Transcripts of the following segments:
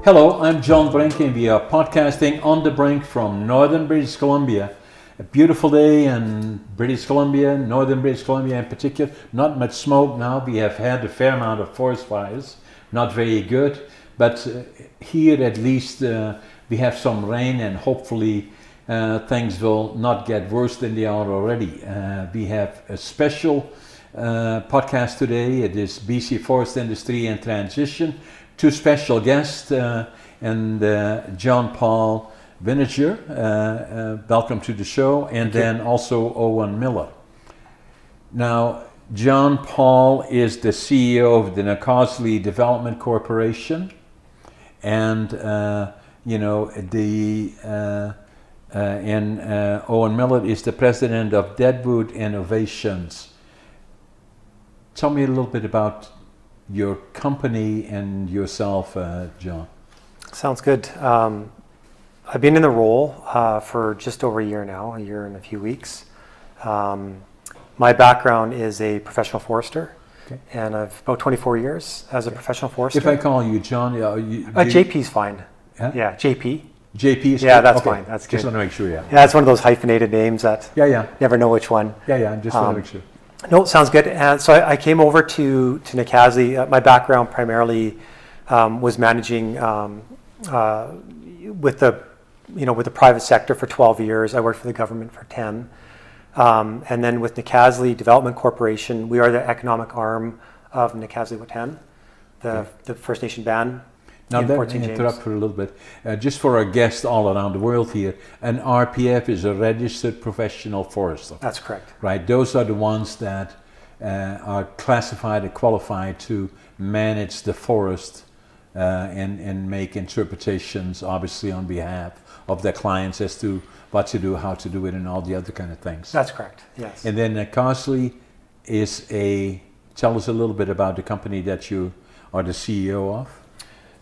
Hello, I'm John Brink and we are podcasting on the brink from northern British Columbia. A beautiful day in British Columbia, northern British Columbia in particular. Not much smoke now. We have had a fair amount of forest fires. Not very good, but here at least we have some rain and hopefully things will not get worse than they are already. We have a special podcast today. It is BC Forest Industry and Transition. Two special guests and John-Paul Wenger, welcome to the show, and then also Owen Miller. Now, John-Paul is the CEO of the Casley Development Corporation, and Owen Miller is the president of Deadwood Innovations. Tell me a little bit about your company and yourself, John. Sounds good. I've been in the role for just over a year now, a year and a few weeks. My background is a professional forester, and I've about 24 years as a professional forester. If I call you John, JP's fine. Huh? Yeah, JP. JP is yeah, that's fine. That's good. Just want to make sure, Yeah, it's one of those hyphenated names that never know which one. Yeah, just want to make sure. No, sounds good. And so I came over to Casley. My background primarily was managing with the private sector for 12 years. I worked for the government for 10. And then with Casley Development Corporation, we are the economic arm of Casley-Wet'en, the First Nation band. Now let me interrupt for a little bit. Just for our guests all around the world here, an RPF is a registered professional forester. That's correct. Right, those are the ones that are classified and qualified to manage the forest and make interpretations, obviously on behalf of their clients as to what to do, how to do it, and all the other kind of things. That's correct, yes. And then Casley is tell us a little bit about the company that you are the CEO of.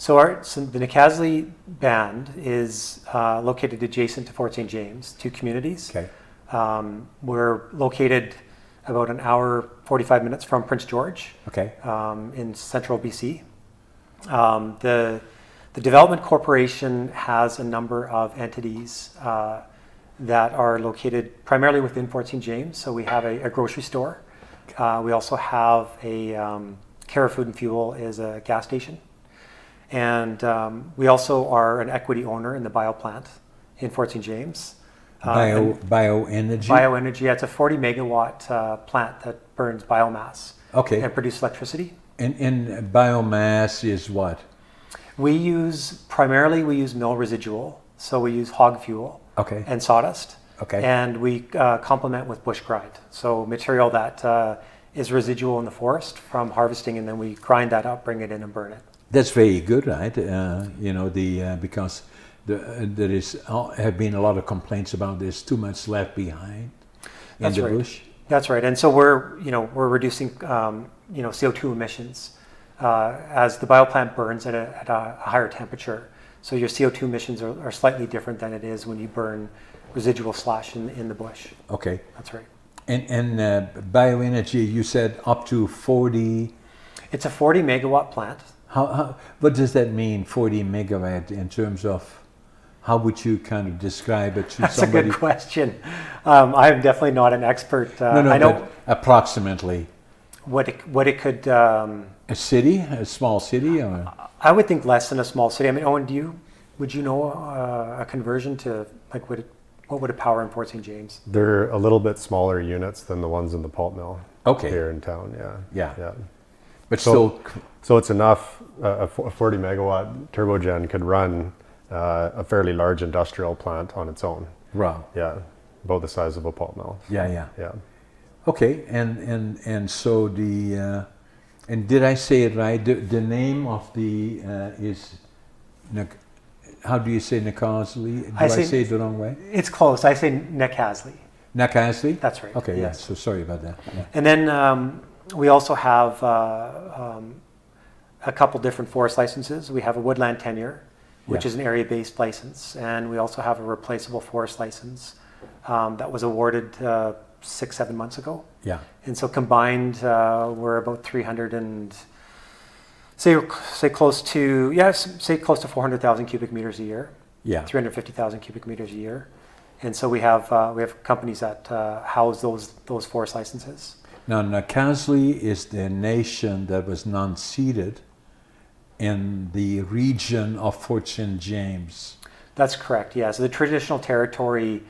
So the Casley band is located adjacent to Fort St. James, two communities. Okay. We're located about an hour, 45 minutes from Prince George. Okay. In central BC. The Development Corporation has a number of entities that are located primarily within Fort St. James. So we have a grocery store. We also have a Cara Food and Fuel is a gas station. And we also are an equity owner in the bioplant in Fort St. James. Bioenergy? Bioenergy, yeah, it's a 40 megawatt plant that burns biomass and produces electricity. And biomass is what? We use mill residual, so we use hog fuel and sawdust. And we complement with bush grind, so material that is residual in the forest from harvesting, and then we grind that up, bring it in and burn it. That's very good, right? Because there have been a lot of complaints about there's too much left behind in the bush. That's right, and so we're reducing CO2 emissions as the bioplant burns at a higher temperature. So your CO2 emissions are slightly different than it is when you burn residual slash in the bush. Okay, that's right. And bioenergy, you said up to 40. It's a 40 megawatt plant. What does that mean, 40 megawatt, in terms of how would you kind of describe it to That's somebody? That's a good question. I'm definitely not an expert. I know, but approximately. What it could... a city? A small city? Or? I would think less than a small city. I mean, Owen, would you know a conversion to, like, what would it power in Fort St. James? They're a little bit smaller units than the ones in the pulp mill here in town, yeah. But so it's enough, a 40 megawatt turbogen could run a fairly large industrial plant on its own. Wow. Yeah, about the size of a pulp mill. Yeah. Okay, and so and did I say it right? The name of the is, how do you say Casley? Do I say it the wrong way? It's close. I say Casley. Casley? That's right. Okay, yes. So sorry about that. Yeah. And then we also have a couple different forest licenses. We have a woodland tenure, which is an area-based license, and we also have a replaceable forest license that was awarded 6-7 months ago. Yeah. And so combined, we're about 300 and Say close to, say close to 400,000 cubic meters a year. Yeah. 350,000 cubic meters a year. And so we have companies that house those forest licenses. Now, Casley is the nation that was non-ceded in the region of Fort St. James. That's correct, yeah. So the traditional territory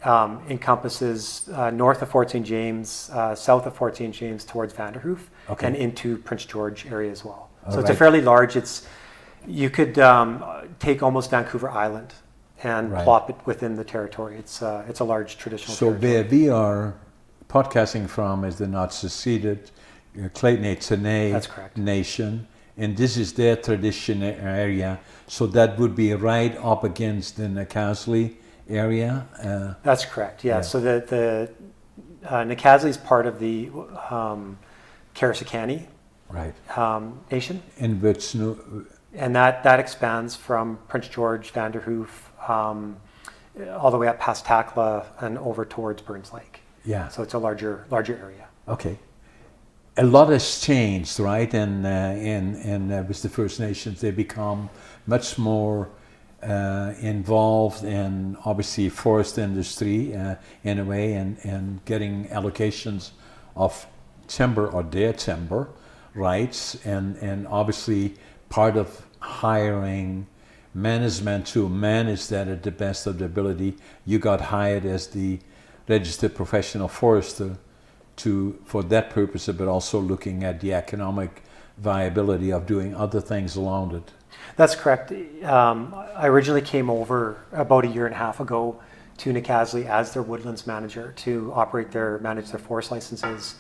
encompasses north of Fort St. James, south of Fort St. James towards Vanderhoof, Okay. and into Prince George area as well. So All it's a right. fairly large, you could take almost Vancouver Island and Right. plop it within the territory. It's a large traditional So territory. where we are podcasting from is the not seceded Clayton That's correct. Nation, and this is their traditional area. So that would be right up against the Casley area. That's correct, yeah. Yeah. So the Casley is part of the Karasakani Right. Nation. In which And that expands from Prince George, Vanderhoof, all the way up past Takla and over towards Burns Lake. yeah. So it's a larger area. Okay. A lot has changed, right? And with the First Nations, they become much more involved in obviously forest industry in a way, and getting allocations of timber or their timber rights, and obviously part of hiring management to manage that at the best of their ability. You got hired as the registered professional forester for that purpose, but also looking at the economic viability of doing other things along it. That's correct. I originally came over about a year and a half ago to Casley as their woodlands manager to manage their forest licenses.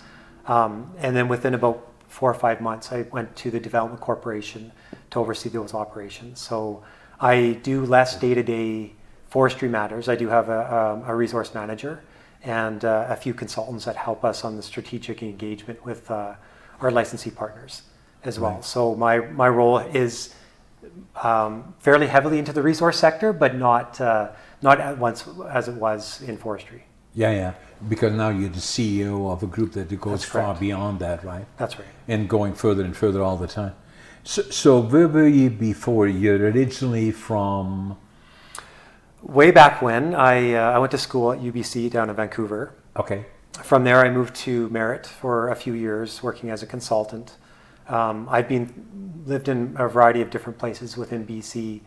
And then within about 4 or 5 months, I went to the Development Corporation to oversee those operations. So I do less day-to-day forestry matters. I do have a resource manager and a few consultants that help us on the strategic engagement with our licensee partners as well. Right. So my role is fairly heavily into the resource sector, but not at once as it was in forestry. Yeah, because now you're the CEO of a group that goes That's far correct. beyond that, right? That's right. And going further and further all the time. So where were you before? You're originally from... Way back when, I went to school at UBC down in Vancouver. Okay. From there, I moved to Merritt for a few years, working as a consultant. I've lived in a variety of different places within BC,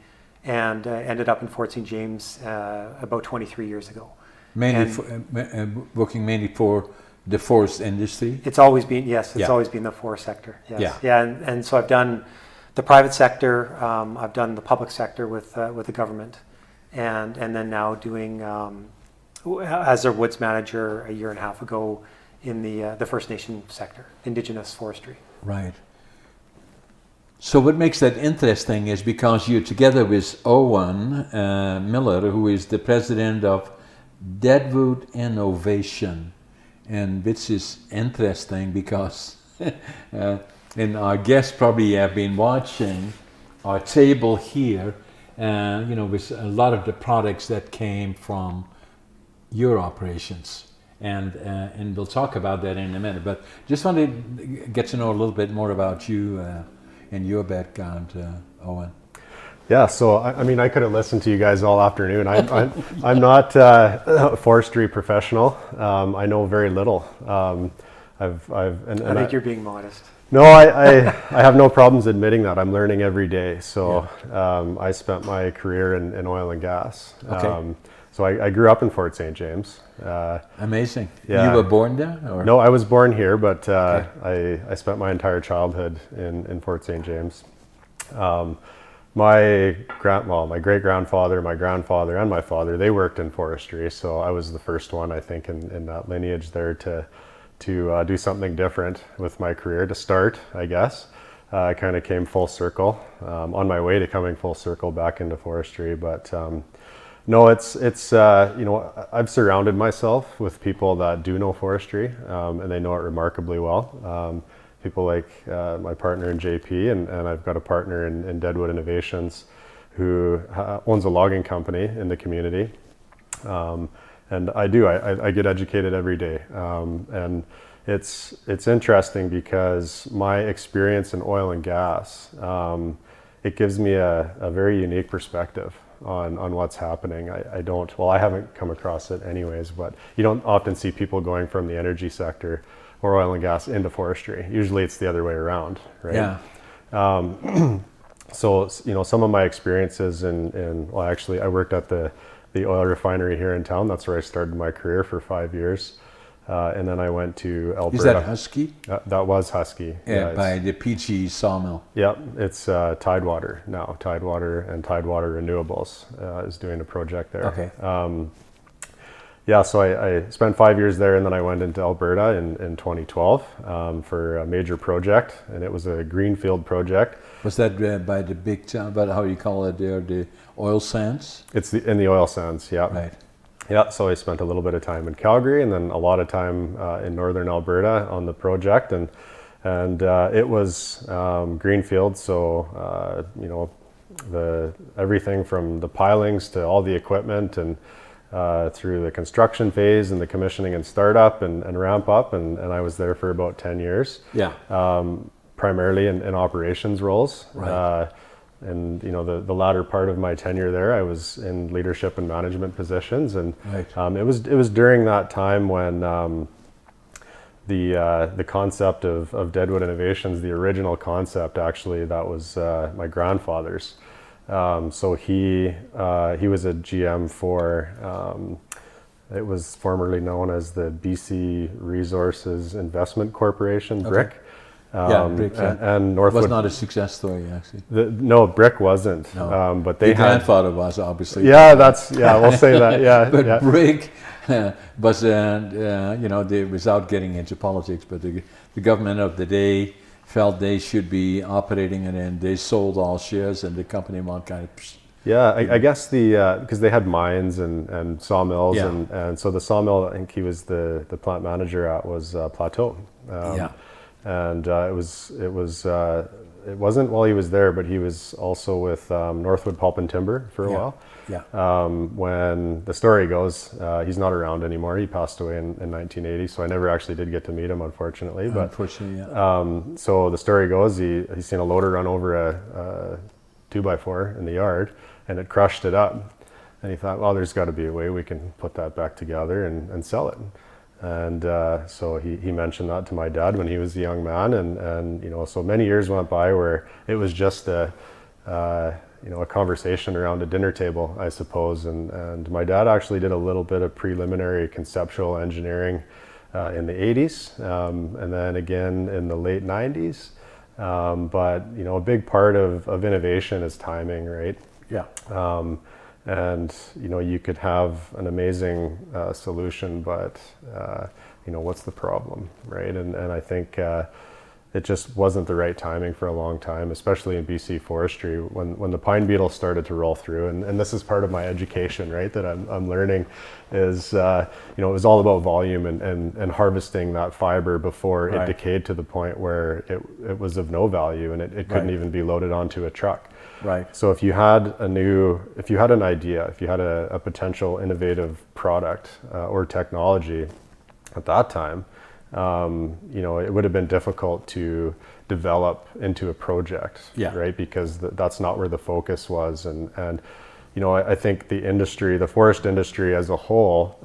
and ended up in Fort St. James about 23 years ago. Working mainly for the forest industry? It's always been, yes, it's Yeah. always been the forest sector. Yes. Yeah. And so I've done the private sector, I've done the public sector with the government, and then now doing, as their woods manager a year and a half ago in the First Nation sector, Indigenous forestry. Right. So what makes that interesting is because you're together with Owen Miller, who is the president of Deadwood Innovation, and which is interesting because and our guests probably have been watching our table here, with a lot of the products that came from your operations, and we'll talk about that in a minute. But just wanted to get to know a little bit more about you and your background, Owen. Yeah, so I mean, I could have listened to you guys all afternoon. I'm not a forestry professional. I know very little. I think you're being modest. No, I have no problems admitting that. I'm learning every day. So I spent my career in oil and gas. Okay. So I grew up in Fort St. James. Amazing. Yeah. You were born there? Or? No, I was born here, but Okay. I spent my entire childhood in Fort St. James. My great-grandfather, my grandfather, and my father, they worked in forestry. So I was the first one, I think, in that lineage there to do something different with my career to start, I guess. I kind of came full circle, on my way to coming full circle back into forestry. But no, it's I've surrounded myself with people that do know forestry, and they know it remarkably well. People like my partner in JP, and I've got a partner in Deadwood Innovations who owns a logging company in the community. And I get educated every day. And it's interesting because my experience in oil and gas, it gives me a very unique perspective on what's happening. I haven't come across it anyways, but you don't often see people going from the energy sector or oil and gas into forestry. Usually it's the other way around, right? Yeah. So, some of my experiences actually I worked at the oil refinery here in town. That's where I started my career for 5 years. And then I went to Alberta. Is that Husky? That was Husky. Yeah, by the PG sawmill. Yeah, it's Tidewater now. Tidewater and Tidewater Renewables is doing a project there. Okay. So I spent 5 years there, and then I went into Alberta in 2012 for a major project, and it was a greenfield project. Was that by the big town, but how you call it there, the oil sands? It's in the oil sands, yeah. Right. Yeah, so I spent a little bit of time in Calgary and then a lot of time in northern Alberta on the project, and it was greenfield, so everything from the pilings to all the equipment and through the construction phase and the commissioning and startup and ramp up, and I was there for about 10 years. Yeah. Primarily in operations roles. Right. And the latter part of my tenure there, I was in leadership and management positions, and right. It was during that time when the concept of Deadwood Innovations, the original concept, actually, that was my grandfather's. So he was a GM for it was formerly known as the BC Resources Investment Corporation, Okay. BRIC. Brick, and Northwood was not a success story, actually. No, Brick wasn't. No. But they Your had. grandfather was, obviously. Yeah, we'll say that. Yeah, but yeah. Brick was, without getting into politics, but the government of the day felt they should be operating, and then they sold all shares, and the company went kind of. Yeah, I guess because they had mines and sawmills, Yeah. and so the sawmill, I think he was the plant manager at, was Plateau. Yeah. And it wasn't while he was there, but he was also with Northwood Pulp and Timber for a while. Yeah. When the story goes, he's not around anymore. He passed away in 1980, so I never actually did get to meet him, unfortunately. But unfortunately, yeah. so the story goes, he's seen a loader run over a 2x4 in the yard, and it crushed it up. And he thought, well, there's got to be a way we can put that back together and sell it. And so he mentioned that to my dad when he was a young man, and so many years went by where it was just a conversation around a dinner table, I suppose. And my dad actually did a little bit of preliminary conceptual engineering in the 80s, and then again in the late 90s. But a big part of innovation is timing, right? Yeah. And you could have an amazing solution, but what's the problem, right? And I think it just wasn't the right timing for a long time, especially in BC forestry when the pine beetle started to roll through. And this is part of my education, right? That I'm learning is it was all about volume and harvesting that fiber before Right. it decayed to the point where it was of no value, and it couldn't Right. even be loaded onto a truck. Right. So if you had an idea, if you had a potential innovative product or technology at that time, it would have been difficult to develop into a project, Yeah. right? Because that's not where the focus was. And I think the forest industry as a whole,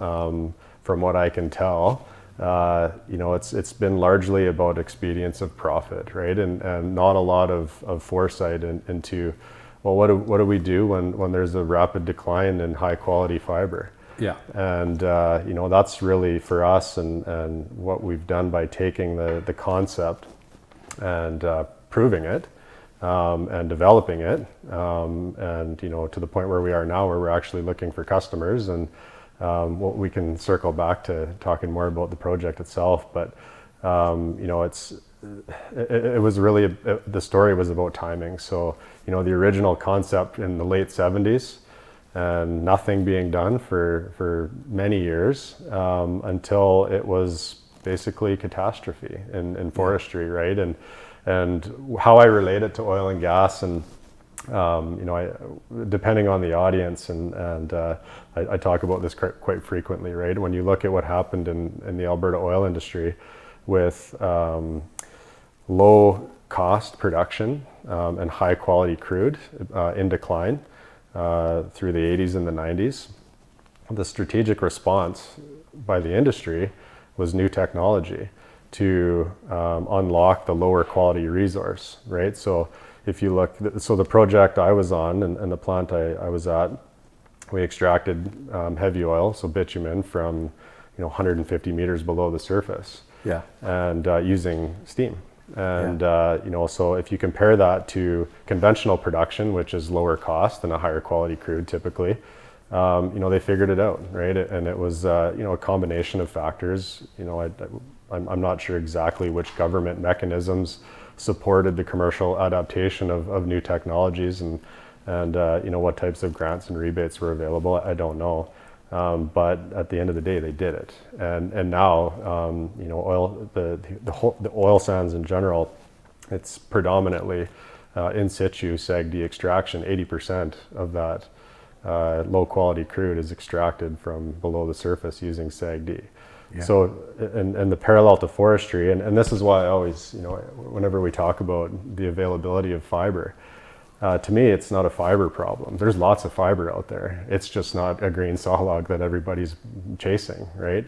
from what I can tell, it's been largely about expedience of profit, right? And not a lot of foresight into, well, what do we do when there's a rapid decline in high quality fiber? Yeah. And that's really for us and what we've done by taking the concept and proving it and developing it, and to the point where we are now, where we're actually looking for customers. And we can circle back to talking more about the project itself, but it was really the story was about timing. So the original concept in the late 70s, and nothing being done for many years until it was basically catastrophe in forestry, right? And how I relate it to oil and gas, and depending on the audience, and I talk about this quite frequently, right? When you look at what happened in the Alberta oil industry, with low cost production and high quality crude in decline through the 80s and the 90s. The strategic response by the industry was new technology to unlock the lower quality resource, right? So if you look, so the project I was on and the plant I was at, we extracted heavy oil, so bitumen, from 150 meters below the surface, Yeah. and using steam. And so if you compare that to conventional production, which is lower cost and a higher quality crude typically, they figured it out, right? And it was a combination of factors. I'm not sure exactly which government mechanisms supported the commercial adaptation of new technologies, and what types of grants and rebates were available. I don't know, but at the end of the day, they did it. And now, oil, the oil sands in general, it's predominantly in situ SAGD extraction. 80% of that low quality crude is extracted from below the surface using SAGD. Yeah. So, and the parallel to forestry, and this is why I always, whenever we talk about the availability of fiber, to me, it's not a fiber problem. There's lots of fiber out there. It's just not a green sawlog that everybody's chasing, right?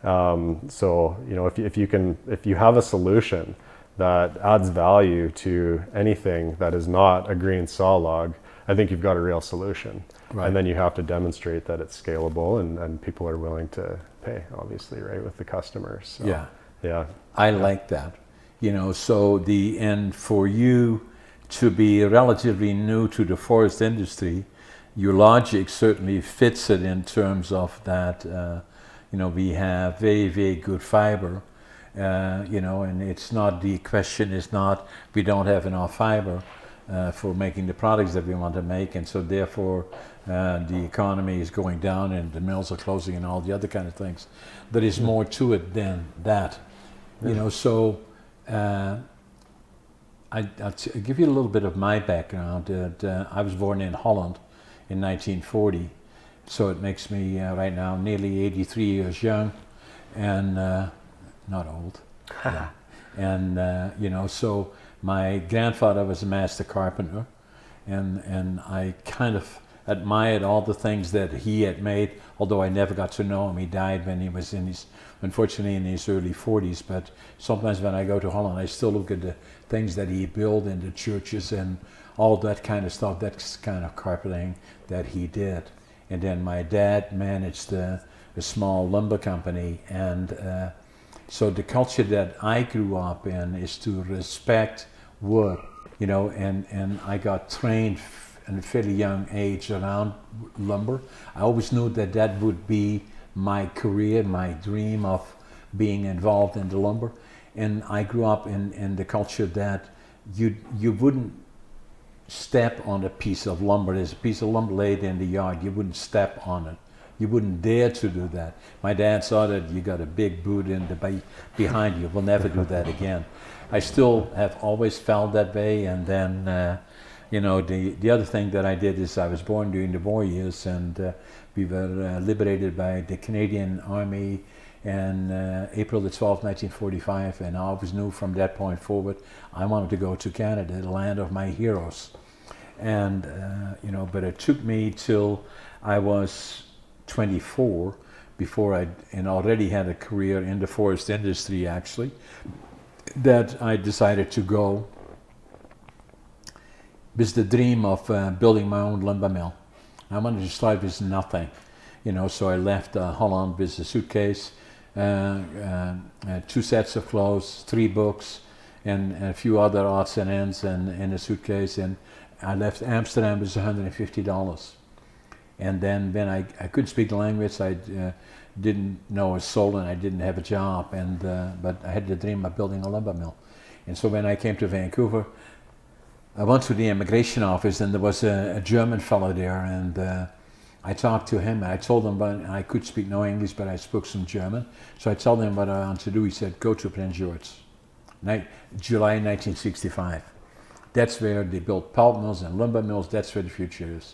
So, if you have a solution that adds value to anything that is not a green sawlog, I think you've got a real solution. Right. And then you have to demonstrate that it's scalable and people are willing to pay, obviously, right, with the customers. So, yeah. I like that. So and for you to be relatively new to the forest industry, your logic certainly fits it in terms of that, we have very, very good fiber, and it's not, the question is not, we don't have enough fiber for making the products that we want to make, and so therefore the economy is going down and the mills are closing and all the other kind of things. There is more to it than that, so I'll give you a little bit of my background. I was born in Holland in 1940, so it makes me right now nearly 83 years young and not old. Yeah. And so my grandfather was a master carpenter, and I kind of admired all the things that he had made, although I never got to know him. He died when he was unfortunately in his early 40s, but sometimes when I go to Holland, I still look at the things that he built in the churches and all that kind of stuff. That's kind of carpeting that he did. And then my dad managed a small lumber company, and so the culture that I grew up in is to respect wood, and I got trained at a fairly young age around lumber. I always knew that would be my career, my dream of being involved in the lumber. And I grew up in the culture that you wouldn't step on a piece of lumber. There's a piece of lumber laid in the yard, you wouldn't step on it. You wouldn't dare to do that. My dad saw that you got a big boot in the behind you. We'll never do that again. I still have always felt that way. And then, the other thing that I did is I was born during the war years, and we were liberated by the Canadian Army in April the 12th, 1945. And I always knew from that point forward, I wanted to go to Canada, the land of my heroes. And, but it took me till I was 24 before I already had a career in the forest industry, actually, that I decided to go with the dream of building my own lumber mill. I wanted to start with nothing, so I left Holland with a suitcase, 2 sets of clothes, 3 books, and a few other odds and ends in a suitcase, and I left Amsterdam with $150. And then when I couldn't speak the language, I didn't know a soul, and I didn't have a job, but I had the dream of building a lumber mill. And so when I came to Vancouver, I went to the immigration office, and there was a German fellow there, and I talked to him. I told him, but I could speak no English, but I spoke some German. So I told him what I wanted to do. He said, go to Prince George, July 1965. That's where they built pulp mills and lumber mills. That's where the future is.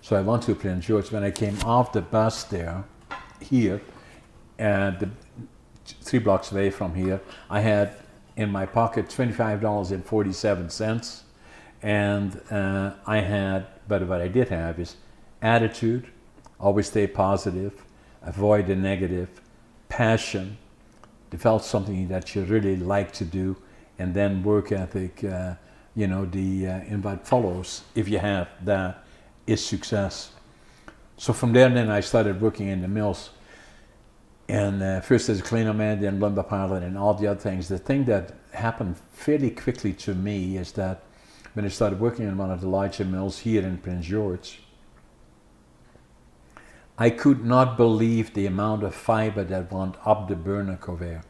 So I went to Prince George. When I came off the bus here, the 3 blocks away from here. I had in my pocket $25.47, and but what I did have is attitude, always stay positive, avoid the negative, passion, develop something that you really like to do, and then work ethic, and what follows, if you have that, is success. So from there, then I started working in the mills, and first as a cleaner man, then lumber pilot, and all the other things. The thing that happened fairly quickly to me is that when I started working in one of the larger mills here in Prince George, I could not believe the amount of fiber that went up the burner conveyor.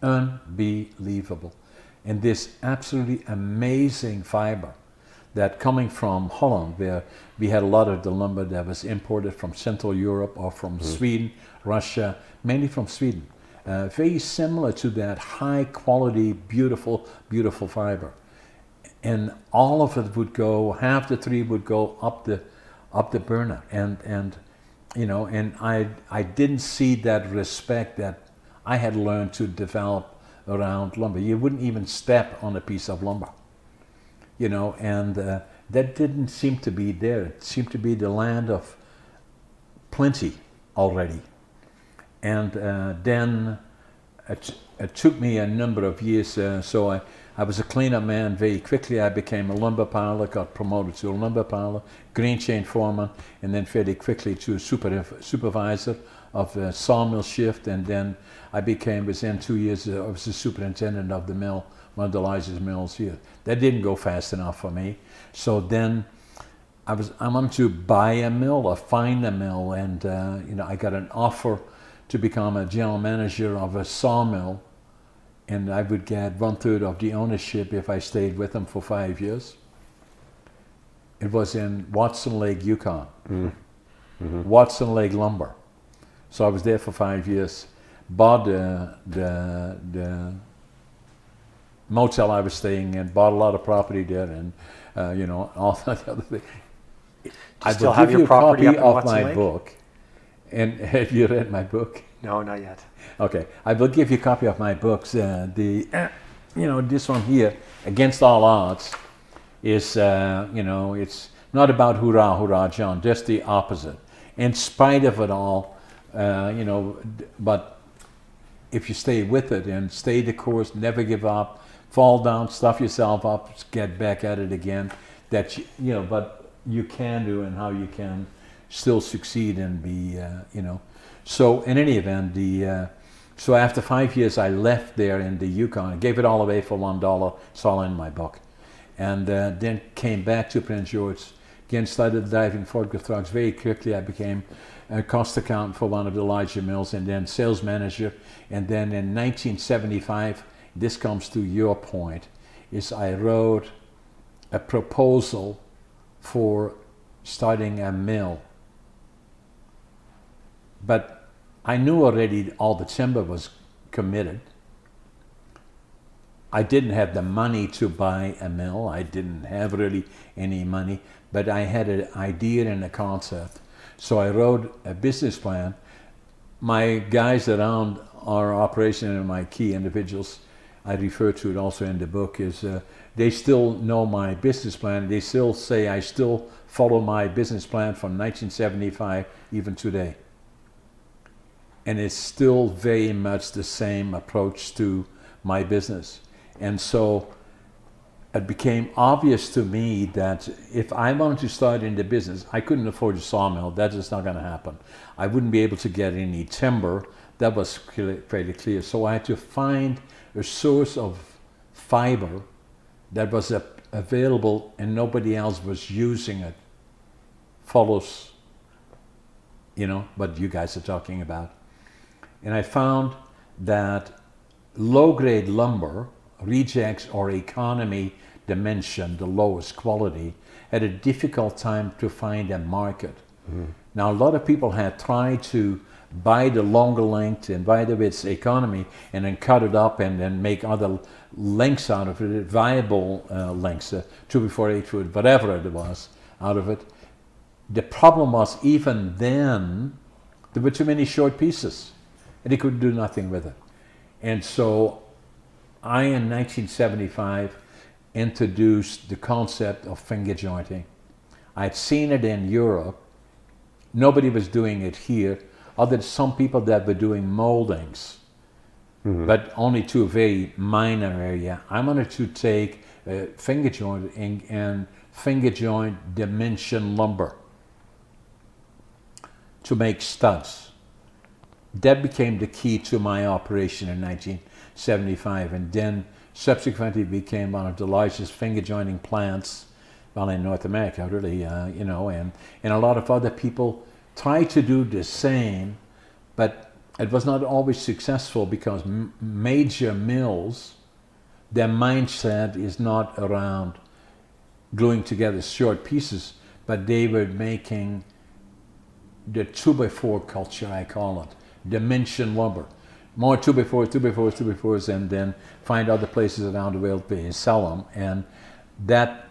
Unbelievable. And this absolutely amazing fiber that coming from Holland, where we had a lot of the lumber that was imported from Central Europe or from Sweden, Russia, mainly from Sweden. Very similar to that high quality, beautiful, beautiful fiber. And all of it would go, half the tree would go up the burner. And I didn't see that respect that I had learned to develop around lumber. You wouldn't even step on a piece of lumber, and that didn't seem to be there. It seemed to be the land of plenty already. And then it took me a number of years, so I was a cleanup man. Very quickly I became a lumber piler, got promoted to a lumber piler, green chain foreman, and then fairly quickly to a supervisor of a sawmill shift, and then I became, within 2 years, I was the superintendent of the mill, one of the largest mills here. That didn't go fast enough for me. So then I wanted to buy a mill or find a mill, and I got an offer to become a general manager of a sawmill, and I would get 1/3 of the ownership if I stayed with them for 5 years. It was in Watson Lake, Yukon. Watson Lake Lumber. So I was there for 5 years, bought the motel I was staying in, bought a lot of property there, and all that other thing. I still have your property up in Watson my Lake? book. And have you read my book? No, not yet. Okay, I will give you a copy of my books. This one here, Against All Odds, is it's not about hurrah, hurrah, John. Just the opposite. In spite of it all, but if you stay with it and stay the course, never give up, fall down, stuff yourself up, get back at it again. But you can do, and how you can still succeed and be, So in any event, so after 5 years, I left there in the Yukon, gave it all away for $1. It's all in my book, and then came back to Prince George. Again, started driving forklift trucks. Very quickly, I became a cost accountant for one of the larger mills, and then sales manager. And then in 1975, this comes to your point, is I wrote a proposal for starting a mill. But I knew already all the timber was committed. I didn't have the money to buy a mill. I didn't have really any money, but I had an idea and a concept. So I wrote a business plan. My guys around our operation and my key individuals, I refer to it also in the book, is they still know my business plan. They still say I still follow my business plan from 1975 even today. And it's still very much the same approach to my business. And so it became obvious to me that if I wanted to start in the business, I couldn't afford a sawmill. That is not going to happen. I wouldn't be able to get any timber. That was fairly clear. So I had to find a source of fiber that was available and nobody else was using it. Follows, what you guys are talking about. And I found that low-grade lumber, rejects or economy dimension, the lowest quality, had a difficult time to find a market. Now, a lot of people had tried to buy the longer length and buy the width economy and then cut it up and then make other lengths out of it, viable lengths, 2 before 8 foot, whatever it was, out of it. The problem was, even then, there were too many short pieces. and they could do nothing with it. And so I, in 1975, introduced the concept of finger jointing. I'd seen it in Europe. Nobody was doing it here, other than some people that were doing moldings, but only to a very minor area. I wanted to take finger jointing and finger joint dimension lumber to make studs. That became the key to my operation in 1975, and then subsequently became one of the largest finger jointing plants, well, in North America, really, you know, and a lot of other people try to do the same, but it was not always successful because major mills, their mindset is not around gluing together short pieces, but they were making the 2x4 culture, I call it, dimension lumber. More 2x4s, 2x4s, 2x4s, and then find other places around the world where you sell them. And that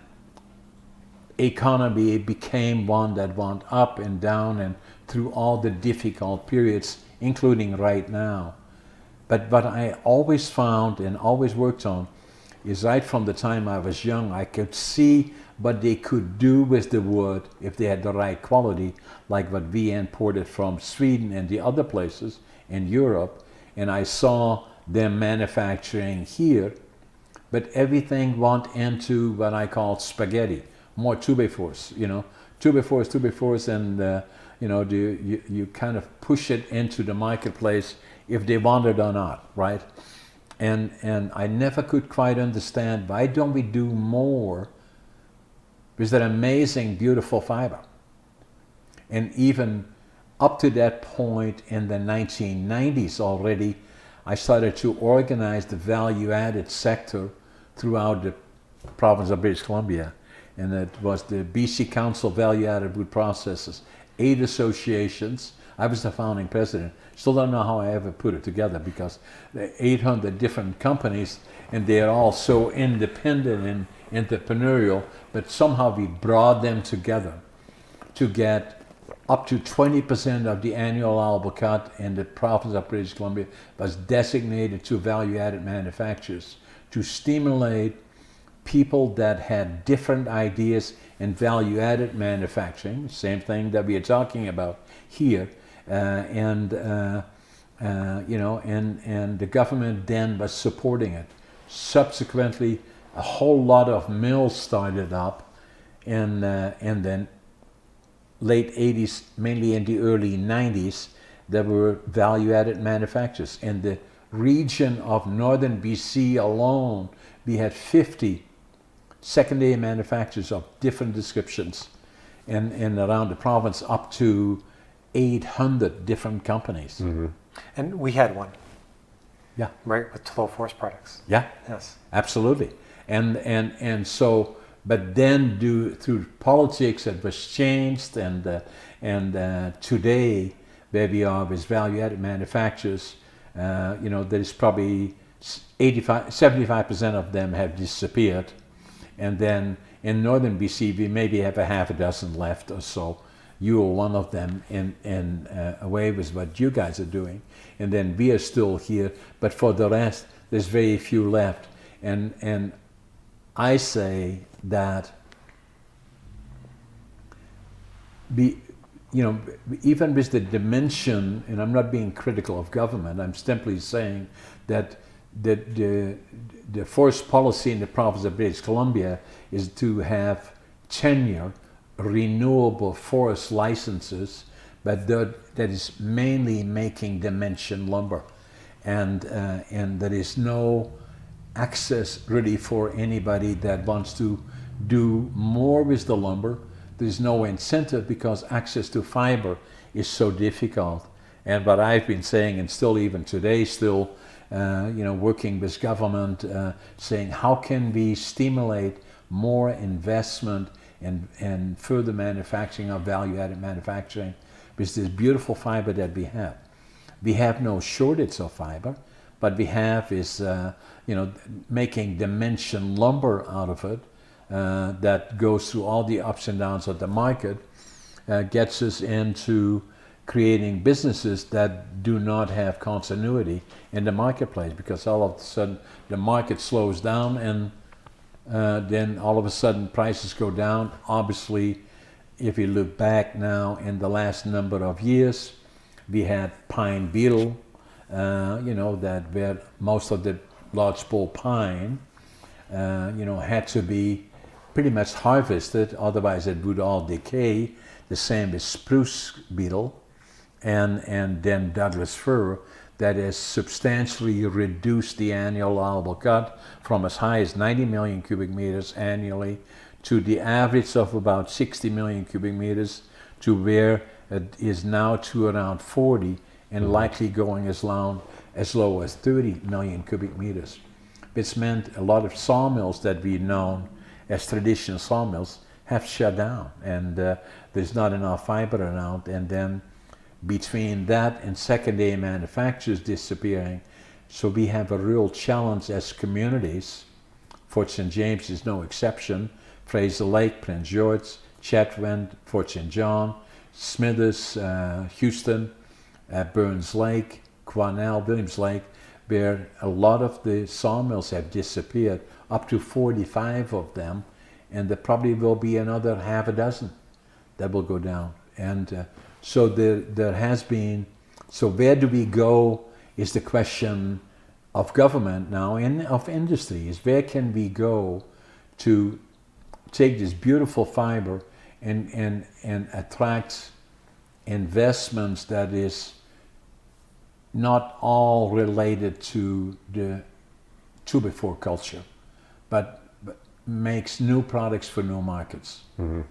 economy became one that went up and down and through all the difficult periods, including right now. But what I always found and always worked on is right from the time I was young, I could see what they could do with the wood if they had the right quality, like what we imported from Sweden and the other places in Europe. And I saw them manufacturing here, but everything went into what I call spaghetti, more 2x4s, you know, 2x4s, 2x4s, and you know, you kind of push it into the marketplace if they want it or not, right? And I never could quite understand, why don't we do more with that amazing, beautiful fiber? And even up to that point in the 1990s already, I started to organize the value-added sector throughout the province of British Columbia. And it was the BC Council Value-Added Wood Processors, 8 associations. I was the founding president. Still don't know how I ever put it together, because there are 800 different companies and they're all so independent and entrepreneurial, but somehow we brought them together to get up to 20% of the annual allowable cut in the province of British Columbia was designated to value-added manufacturers to stimulate people that had different ideas in value-added manufacturing, same thing that we are talking about here, you know, and the government then was supporting it. Subsequently, a whole lot of mills started up, and then late 80s, mainly in the early 90s, there were value-added manufacturers. In the region of northern BC alone, we had 50 secondary manufacturers of different descriptions, and around the province up to 800 different companies. Mm-hmm. And we had one. Yeah. Right, with Flow Forest products. Yeah. Yes. Absolutely. And so, but then through politics it was changed, and today where we are with value-added manufacturers, you know, there is probably 75% of them have disappeared, and then in northern BC we maybe have a half a dozen left or so. You are one of them in a way with what you guys are doing, and then we are still here, but for the rest there's very few left, and I say that you know, even with the dimension, and I'm not being critical of government, I'm simply saying that the forest policy in the province of British Columbia is to have tenure, renewable forest licenses, but that is mainly making dimension lumber, and there is no access really for anybody that wants to do more with the lumber. There's no incentive because access to fiber is so difficult. And what I've been saying, and still even today, you know, working with government, saying how can we stimulate more investment and further manufacturing of value-added manufacturing with this beautiful fiber that we have. We have no shortage of fiber, but we have is, you know, making dimension lumber out of it that goes through all the ups and downs of the market, gets us into creating businesses that do not have continuity in the marketplace, because all of a sudden the market slows down, and then all of a sudden prices go down. Obviously, if you look back now in the last number of years, we had pine beetle, that where most of the lodgepole pine, had to be pretty much harvested, otherwise it would all decay. The same with spruce beetle, and then Douglas fir, that has substantially reduced the annual allowable cut from as high as 90 million cubic meters annually to the average of about 60 million cubic meters, to where it is now to around 40, and likely going as low as 30 million cubic meters. Which meant a lot of sawmills that we've known as traditional sawmills have shut down, and there's not enough fiber around. And then between that and secondary manufacturers disappearing, so we have a real challenge as communities. Fort St. James is no exception. Fraser Lake, Prince George, Chetwynd, Fort St. John, Smithers, Houston, Burns Lake, Quesnel, Williams Lake, where a lot of the sawmills have disappeared, up to 45 of them, and there probably will be another half a dozen that will go down. And so there has been, so where do we go is the question of government now, and of industry, is where can we go to take this beautiful fiber and attract investments that is not all related to the to-before culture, but makes new products for new markets. Mm-hmm.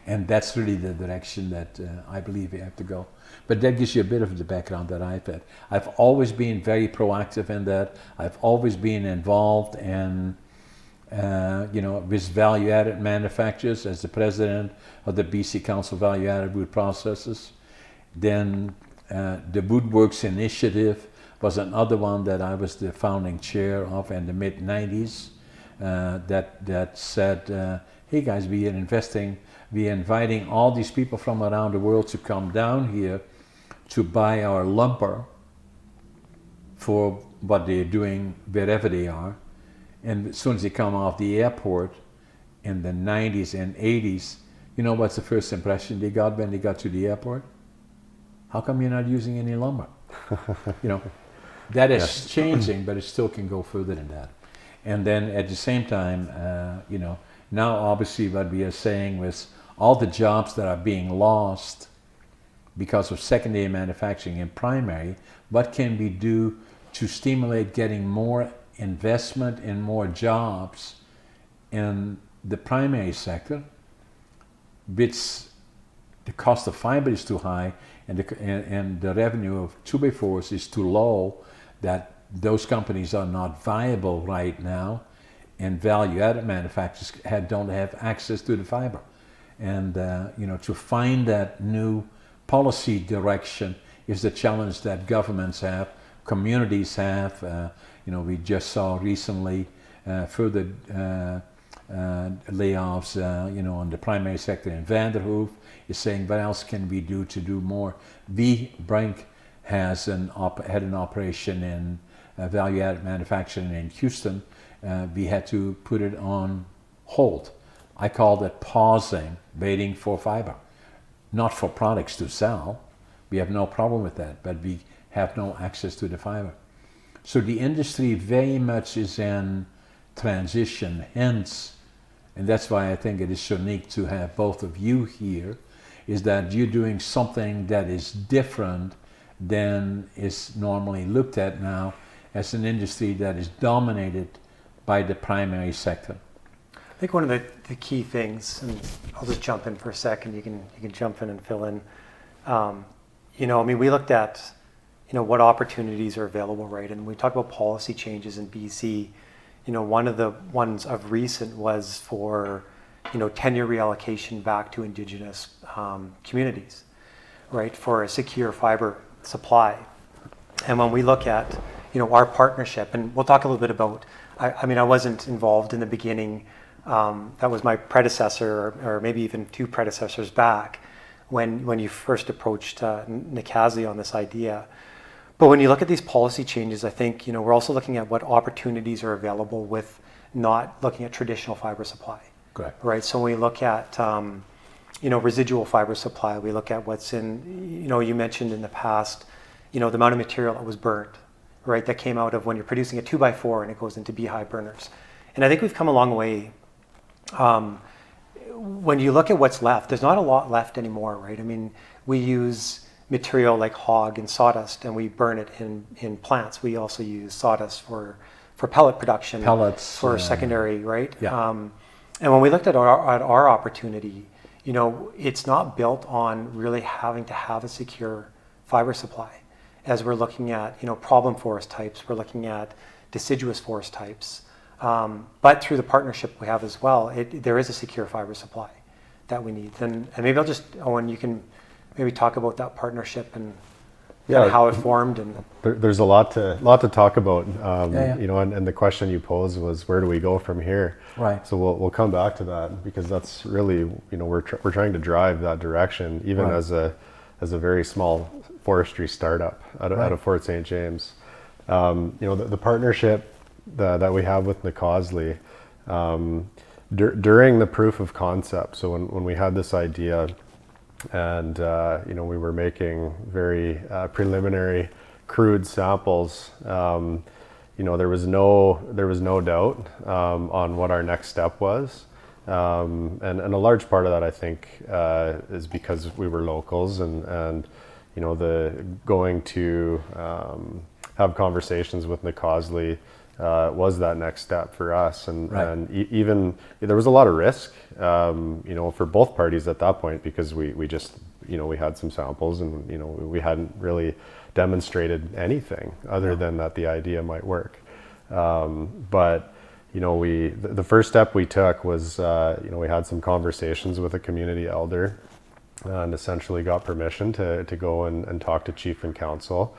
And that's really the direction that I believe we have to go. But that gives you a bit of the background that I've had. I've always been very proactive in that. I've always been involved in, with value-added manufacturers as the president of the BC Council Value-Added Wood Processors. Then the Woodworks Initiative was another one that I was the founding chair of in the mid-90s. That said, hey guys, we are inviting all these people from around the world to come down here to buy our lumber for what they're doing wherever they are. And as soon as they come off the airport in the 90s and 80s, you know what's the first impression they got when they got to the airport? How come you're not using any lumber? That is changing, but it still can go further than that. And then at the same time, now obviously what we are saying with all the jobs that are being lost because of secondary manufacturing and primary, what can we do to stimulate getting more investment and more jobs in the primary sector, which the cost of fiber is too high and the revenue of 2x4s is too low, that those companies are not viable right now, and value-added manufacturers don't have access to the fiber. And to find that new policy direction is the challenge that governments have, communities have. We just saw recently further layoffs, on the primary sector in Vanderhoof, is saying what else can we do to do more. Brink has had an operation in value-added manufacturing in Houston. We had to put it on hold. I call that pausing, waiting for fiber. Not for products to sell. We have no problem with that, but we have no access to the fiber. So the industry very much is in transition, hence, and that's why I think it is unique to have both of you here, is that you're doing something that is different than is normally looked at now as an industry that is dominated by the primary sector. I think one of the key things, and I'll just jump in for a second, you can jump in and fill in. We looked at, what opportunities are available, right? And we talked about policy changes in BC. One of the ones of recent was for, tenure reallocation back to Indigenous communities, right? For a secure fiber supply. And when we look at, our partnership, and we'll talk a little bit about, I wasn't involved in the beginning. That was my predecessor, or maybe even two predecessors back. when you first approached Casley on this idea. But when you look at these policy changes, I think we're also looking at what opportunities are available with not looking at traditional fiber supply. Correct. Right. So when we look at residual fiber supply, we look at what's in. You mentioned in the past, the amount of material that was burnt, right? That came out of when you're producing a 2x4 and it goes into beehive burners. And I think we've come a long way. When you look at what's left, there's not a lot left anymore, right? I mean, we use material like hog and sawdust, and we burn it in plants. We also use sawdust for pellet production. Pellets. For secondary, right? Yeah. And when we looked at our opportunity, it's not built on really having to have a secure fiber supply. As we're looking at, problem forest types, we're looking at deciduous forest types. But through the partnership we have as well, there is a secure fiber supply that we need. And maybe Owen, you can maybe talk about that partnership and how it formed. And there's a lot to talk about. Yeah. And the question you posed was, where do we go from here? Right. So we'll come back to that, because that's really, we're trying to drive that direction, even Right. as a very small forestry startup out of Fort St. James. The partnership that we have with Casley, during the proof of concept. So when we had this idea, and we were making very preliminary, crude samples, there was no doubt on what our next step was. And a large part of that, I think, is because we were locals, and the going to have conversations with Casley was that next step for us. And even there was a lot of risk, for both parties at that point, because we just, we had some samples, and we hadn't really demonstrated anything other than that the idea might work. But the first step we took was, we had some conversations with a community elder, and essentially got permission to go and talk to chief and council.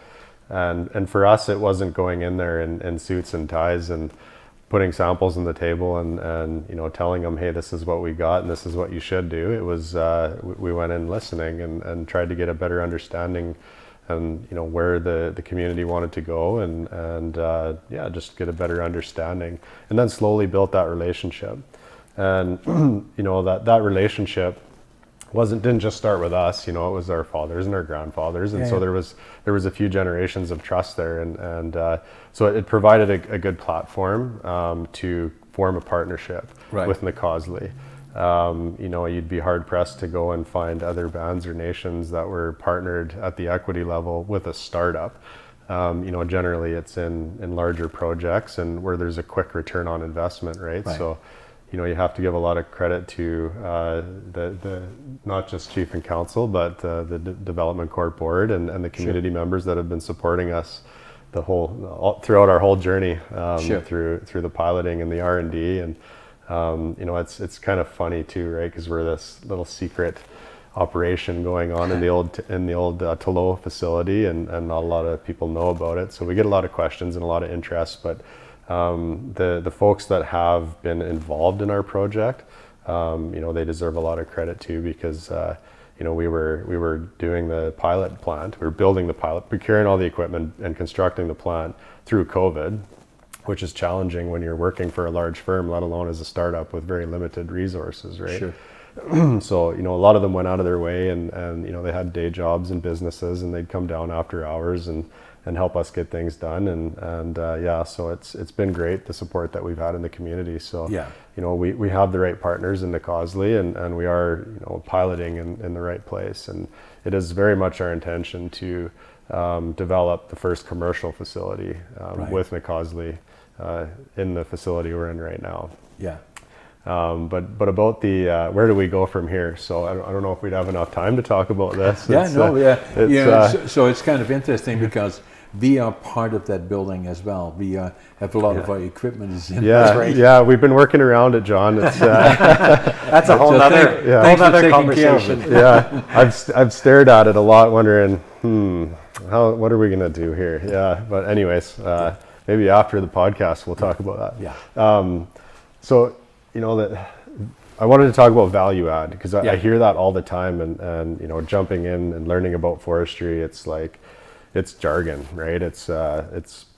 And for us, it wasn't going in there in suits and ties and putting samples on the table and telling them, hey, this is what we got and this is what you should do. It was, we went in listening and tried to get a better understanding, and where the community wanted to go, and just get a better understanding, and then slowly built that relationship. And that relationship didn't just start with us. It was our fathers and our grandfathers, and so there was a few generations of trust there, and so it provided a good platform to form a partnership with Casley. You'd be hard pressed to go and find other bands or nations that were partnered at the equity level with a startup. Generally it's in larger projects and where there's a quick return on investment, right? So, you have to give a lot of credit to the not just chief and council, but the Development Corp board and the community members that have been supporting us throughout our whole journey, through the piloting and the R&D. And it's kind of funny too, right? Because we're this little secret operation going on in the old Tolo facility, and not a lot of people know about it. So we get a lot of questions and a lot of interest, but the folks that have been involved in our project, they deserve a lot of credit too, because we were doing the pilot plant, we were building the pilot, procuring all the equipment and constructing the plant through COVID, which is challenging when you're working for a large firm, let alone as a startup with very limited resources, right? Sure. So, a lot of them went out of their way, and they had day jobs and businesses, and they'd come down after hours and help us get things done. And so it's been great, the support that we've had in the community. So, we have the right partners in Casley, and we are, piloting in the right place. And it is very much our intention to develop the first commercial facility with Casley in the facility we're in right now. Yeah. But about the where do we go from here? So I don't know if we'd have enough time to talk about this. So it's kind of interesting because we are part of that building as well. We have a lot of our equipment is in there. Yeah, we've been working around it, John. It's, that's a whole other conversation. Yeah, I've stared at it a lot, wondering, what are we gonna do here? Yeah, but anyways, maybe after the podcast we'll talk about that. Yeah. So, that I wanted to talk about value add because Yeah. I hear that all the time, and jumping in and learning about forestry, it's like it's jargon, right? It's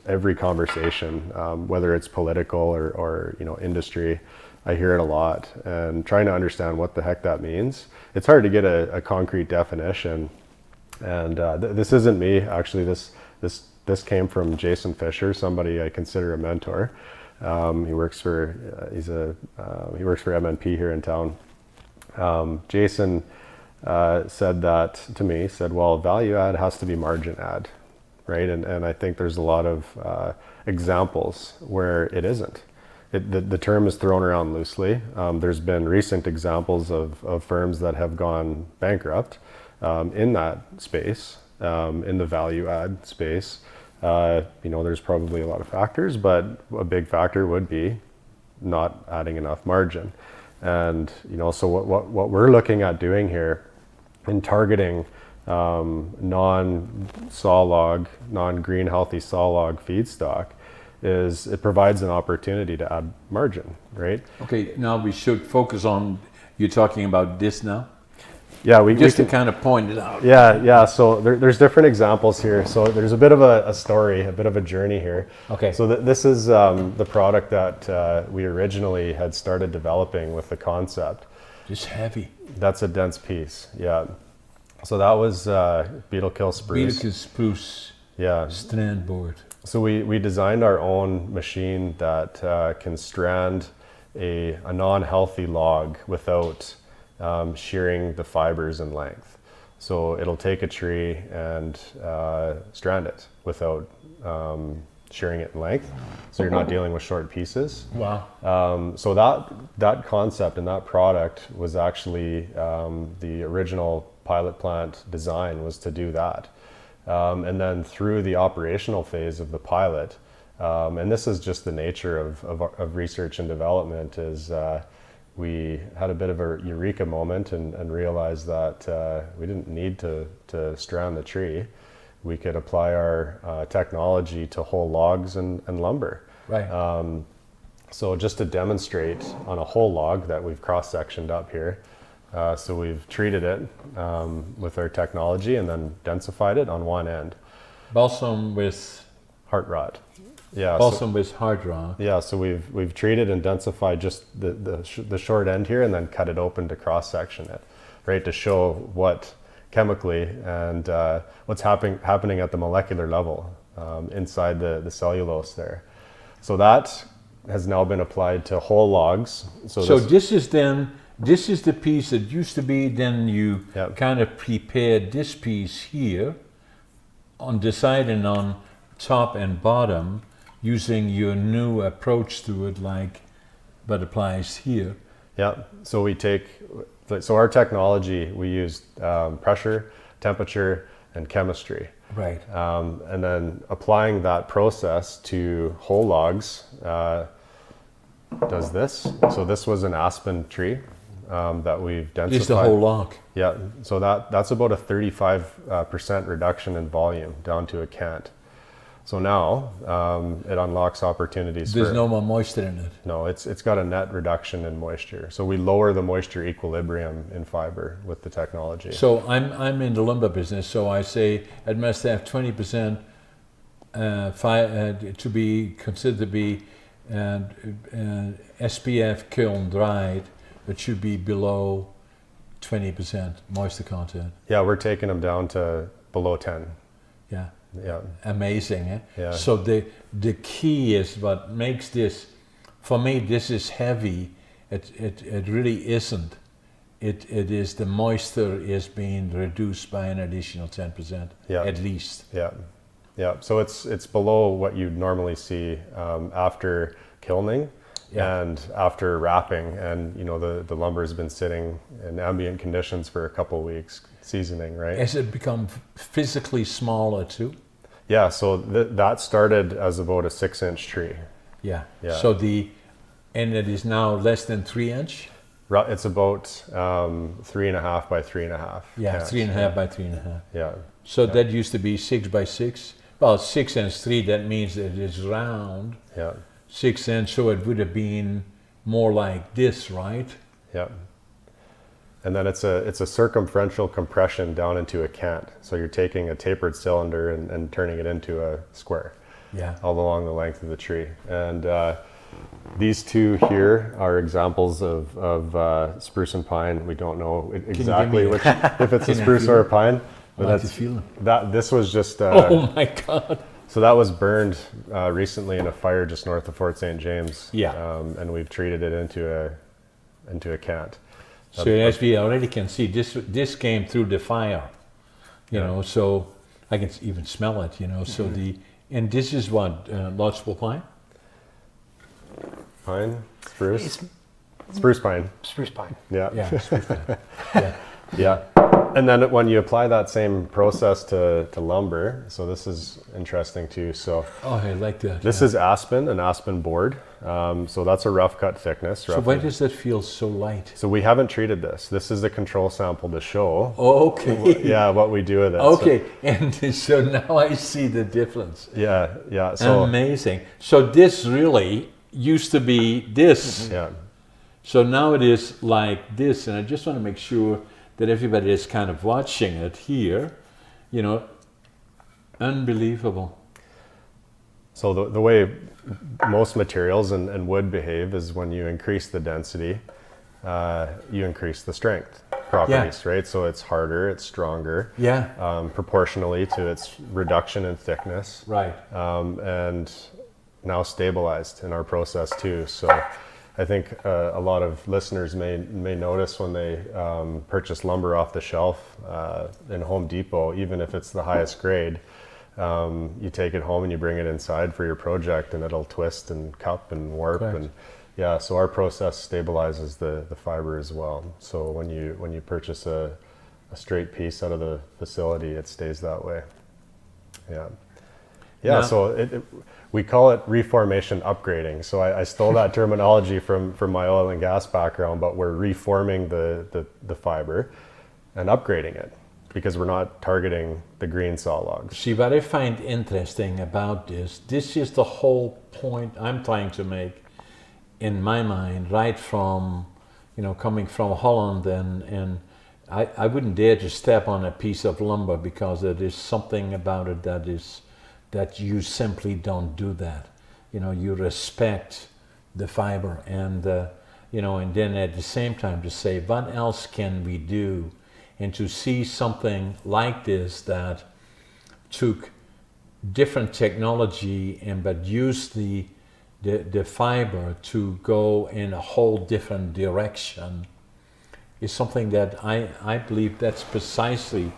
every conversation, whether it's political or industry. I hear it a lot, and trying to understand what the heck that means. It's hard to get a concrete definition, and this isn't me actually. This came from Jason Fisher, somebody I consider a mentor. He works for MNP here in town. Jason said that to me. Said, "Well, value add has to be margin add, right?" And I think there's a lot of examples where it isn't. The term is thrown around loosely. There's been recent examples of firms that have gone bankrupt in that space, in the value add space. There's probably a lot of factors, but a big factor would be not adding enough margin. And so what we're looking at doing here in targeting non-sawlog, non-green healthy sawlog feedstock is it provides an opportunity to add margin, right? Okay, now we should focus on, you're talking about this now? Yeah, Just to kind of point it out. Yeah. So there's different examples here. So there's a bit of a story, a bit of a journey here. Okay. So this is the product that we originally had started developing with the concept. Just heavy. That's a dense piece. Yeah. So that was beetle kill spruce. Beetle spruce. Yeah. Strand board. So we designed our own machine that can strand a non-healthy log without shearing the fibers in length. So it'll take a tree and strand it without shearing it in length. So you're not dealing with short pieces. Wow. So that concept and that product was actually the original pilot plant design was to do that. And then through the operational phase of the pilot, and this is just the nature of research and development, is we had a bit of a eureka moment and realized that we didn't need to strand the tree. We could apply our technology to whole logs and lumber. Right. So just to demonstrate on a whole log that we've cross-sectioned up here, so we've treated it with our technology and then densified it on one end. Balsam with Heart rot. Yeah. balsam with hard rock. Yeah, so we've treated and densified just the short end here, and then cut it open to cross-section it, right, to show what chemically and what's happening at the molecular level inside the cellulose there. So that has now been applied to whole logs. So this is the piece that used to be, then you Yep. kind of prepared this piece here on the side and on top and bottom using your new approach to it, like what applies here. Yeah, so our technology, we used pressure, temperature, and chemistry. Right. And then applying that process to whole logs does this. So this was an aspen tree that we've densified. Just the whole log. Yeah, so that's about a 35% reduction in volume down to a cant. So now it unlocks opportunities. There's no more moisture in it. No, it's got a net reduction in moisture. So we lower the moisture equilibrium in fiber with the technology. So I'm in the lumber business, so I say it must have 20% to be considered to be SPF kiln dried. It should be below 20% moisture content. Yeah, we're taking them down to below 10. Yeah. Yeah. Amazing, eh? Yeah. So the key is what makes this, for me, this is heavy. It really isn't. It is the moisture is being reduced by an additional 10%, Yeah. at least. Yeah, yeah. So it's below what you'd normally see after kilning. Yeah. And after wrapping, and the lumber has been sitting in ambient conditions for a couple of weeks, seasoning, right? Has it become physically smaller too? Yeah, so that started as about a 6-inch tree. Yeah. Yeah. So and it is now less than 3 inch? It's about 3.5 by 3.5. Yeah, 3.5 by 3.5. Yeah. So that used to be 6 by 6. Well, 6 and 3, that means that it is round. Yeah. 6 inch, so it would have been more like this, right? Yep. And then it's a circumferential compression down into a cant. So you're taking a tapered cylinder and turning it into a square. Yeah. All along the length of the tree. And these two here are examples of spruce and pine. We don't know exactly which, if it's a spruce or a pine. But this was just. Oh my God. So that was burned recently in a fire just north of Fort St. James. Yeah. And we've treated it into a cant. So as we already can see, this came through the fire, you know. So I can even smell it, you know. So and this is what lodgepole pine. Pine, spruce, spruce pine. Spruce pine. Yeah. Yeah. Spruce pine. Yeah. Yeah. And then when you apply that same process to lumber, so this is interesting too. So I like that. this is aspen, an aspen board. So that's a rough cut thickness. So why does that feel so light? So we haven't treated this. This is a control sample to show. Okay. Yeah, what we do with it. Okay, and so now I see the difference. Yeah. So amazing. So this really used to be this. Yeah. So now it is like this, and I just want to make sure that everybody is kind of watching it here, you know. Unbelievable. So the way most materials and wood behave is when you increase the density, you increase the strength properties, right? So it's harder, it's stronger, proportionally to its reduction in thickness, right? And now stabilized in our process too. So I think a lot of listeners may notice when they purchase lumber off the shelf in Home Depot, even if it's the highest grade, you take it home and you bring it inside for your project, and it'll twist and cup and warp. Correct. And so our process stabilizes the fiber as well. So when you purchase a straight piece out of the facility, it stays that way. Yeah. So we call it reformation upgrading. So I stole that terminology from my oil and gas background, but we're reforming the fiber and upgrading it, because we're not targeting the green saw logs. See, what I find interesting about this is the whole point I'm trying to make in my mind, right from, you know, coming from Holland, and I wouldn't dare to step on a piece of lumber, because there is something about it that you simply don't do that. You know, you respect the fiber, and you know, and then at the same time to say, what else can we do? And to see something like this that took different technology but used the fiber to go in a whole different direction is something that I believe that's precisely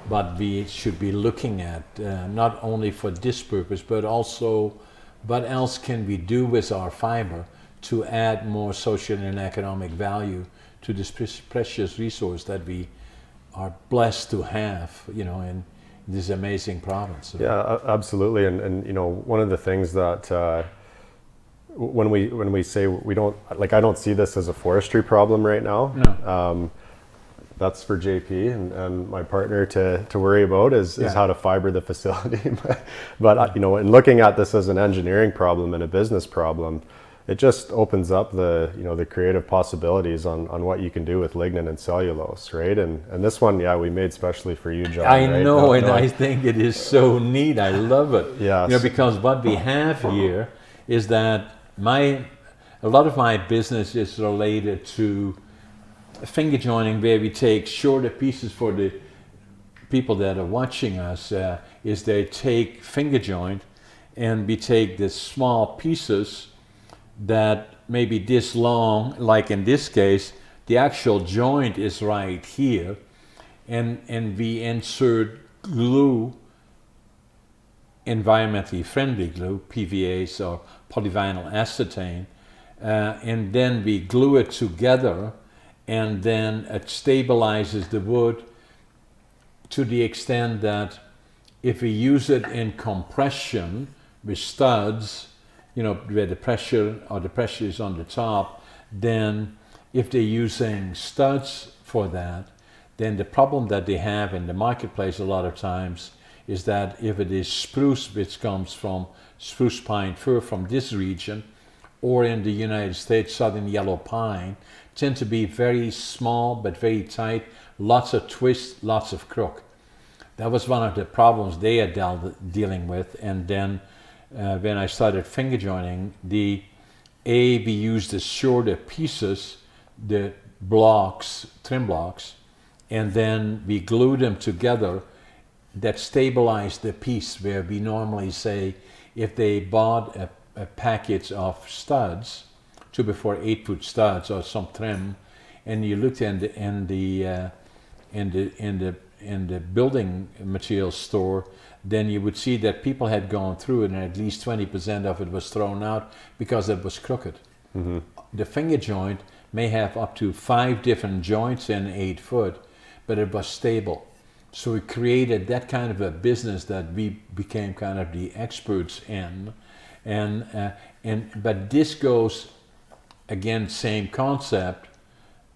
what we should be looking at, not only for this purpose, but also what else can we do with our fiber to add more social and economic value to this precious resource that we are blessed to have, you know, in this amazing province. Yeah, absolutely. And you know, one of the things that when we say we don't, like, I don't see this as a forestry problem right now. No. That's for JP and my partner to worry about is how to fiber the facility. But you know, in looking at this as an engineering problem and a business problem, it just opens up the creative possibilities on what you can do with lignin and cellulose, right? And this one, we made specially for you, John. I right? know, I think it is so neat. I love it. Yes. You know, because what we have here is that a lot of my business is related to finger joining, where we take shorter pieces for the people that are watching us. Is they take finger joint, and we take the small pieces that maybe this long, like in this case, the actual joint is right here, and we insert glue, environmentally friendly glue, PVAs or polyvinyl acetane, and then we glue it together, and then it stabilizes the wood to the extent that if we use it in compression with studs, you know, where the pressure is on the top, then if they're using studs for that, then the problem that they have in the marketplace a lot of times is that if it is spruce, which comes from spruce pine fir from this region, or in the United States, southern yellow pine, tend to be very small but very tight, lots of twist, lots of crook. That was one of the problems they are dealing with. And then when I started finger jointing, we used the shorter pieces, the blocks, trim blocks, and then we glued them together. That stabilized the piece, where we normally say if they bought a package of studs, 2x4 8-foot studs or some trim, and you looked in the building materials store, then you would see that people had gone through it and at least 20% of it was thrown out because it was crooked. Mm-hmm. The finger joint may have up to 5 different joints in 8 foot, but it was stable. So we created that kind of a business that we became kind of the experts in, but this goes again, same concept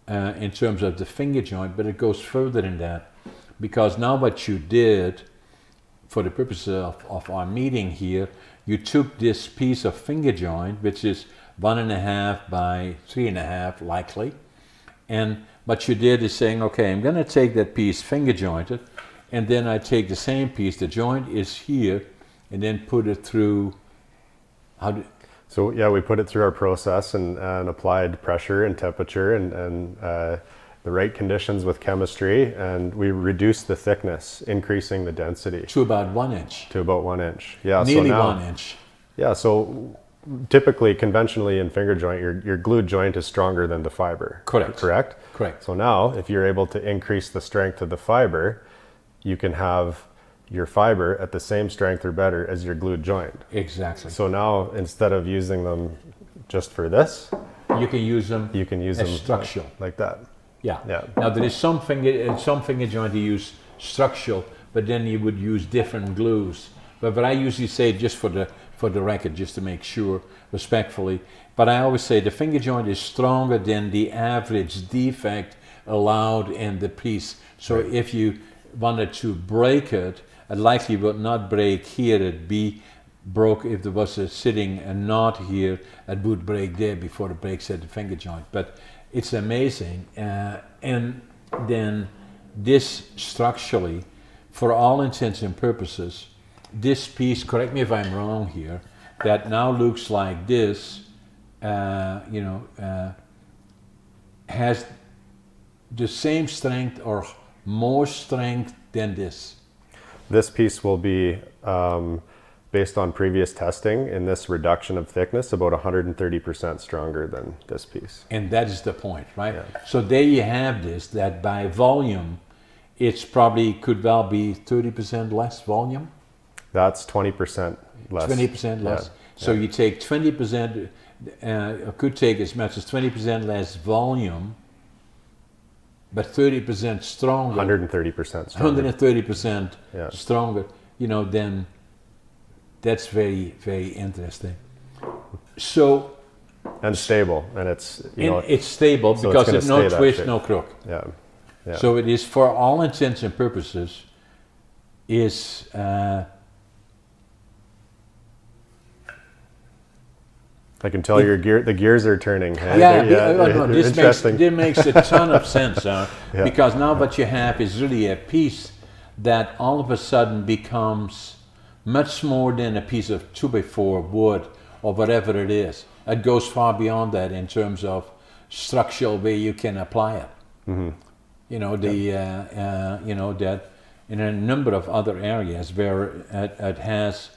in terms of the finger joint, but it goes further than that, because now what you did, for the purpose of our meeting here, you took this piece of finger joint, which is 1.5 by 3.5 likely, and what you did is saying, okay, I'm going to take that piece finger jointed, and then I take the same piece, the joint is here, and then put it through. So yeah, we put it through our process and applied pressure and temperature and the right conditions with chemistry, and we reduced the thickness, increasing the density. To about 1 inch. To about 1 inch. Yeah. Nearly so now, 1 inch. Yeah, so typically, conventionally in finger joint, your glued joint is stronger than the fiber. Correct. Correct? Correct. So now, if you're able to increase the strength of the fiber, you can have your fiber at the same strength or better as your glued joint. Exactly. So now, instead of using them just for this, you can use them as structural. Like that. Yeah. Yeah. Now there is some finger joint you use structural, but then you would use different glues. But what I usually say, just for the record, just to make sure, respectfully, but I always say the finger joint is stronger than the average defect allowed in the piece. So right. If you wanted to break it, it likely would not break here. It'd be broke if there was a knot here. It would break there before it breaks at the finger joint. But it's amazing. And then this structurally, for all intents and purposes, this piece, correct me if I'm wrong here, that now looks like this, has the same strength or more strength than this. This piece will be, based on previous testing, in this reduction of thickness, about 130% stronger than this piece. And that is the point, right? Yeah. So there you have this, that by volume, it's probably could well be 30% less volume. That's 20% less. 20% less. Yeah. So you take 20%, could take as much as 20% less volume, but 30% stronger. 130% stronger. 130% Yeah. stronger. Then that's very, very interesting. So. And stable, and it's it's stable so because it's no twist, no crook. Yeah. Yeah. So it is, for all intents and purposes, is. I can tell the gears are turning. Hey? This makes a ton of sense, Yeah. because now what you have is really a piece that all of a sudden becomes much more than a piece of 2x4 wood or whatever it is. It goes far beyond that in terms of structural where you can apply it. Mm-hmm. That in a number of other areas where it has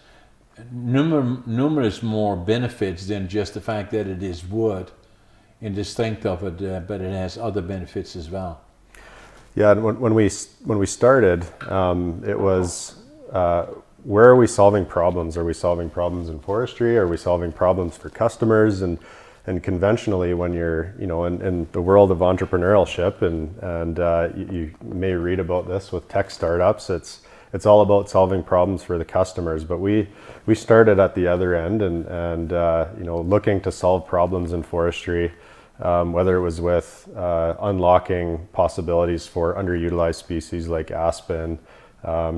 numerous more benefits than just the fact that it is wood and the strength of it, but it has other benefits as well. Yeah, and when we started, it was where are we solving problems? Are we solving problems in forestry? Are we solving problems for customers? And conventionally, when you're in the world of entrepreneurship, and you may read about this with tech startups, it's all about solving problems for the customers. But we started at the other end and looking to solve problems in forestry, whether it was with unlocking possibilities for underutilized species like aspen,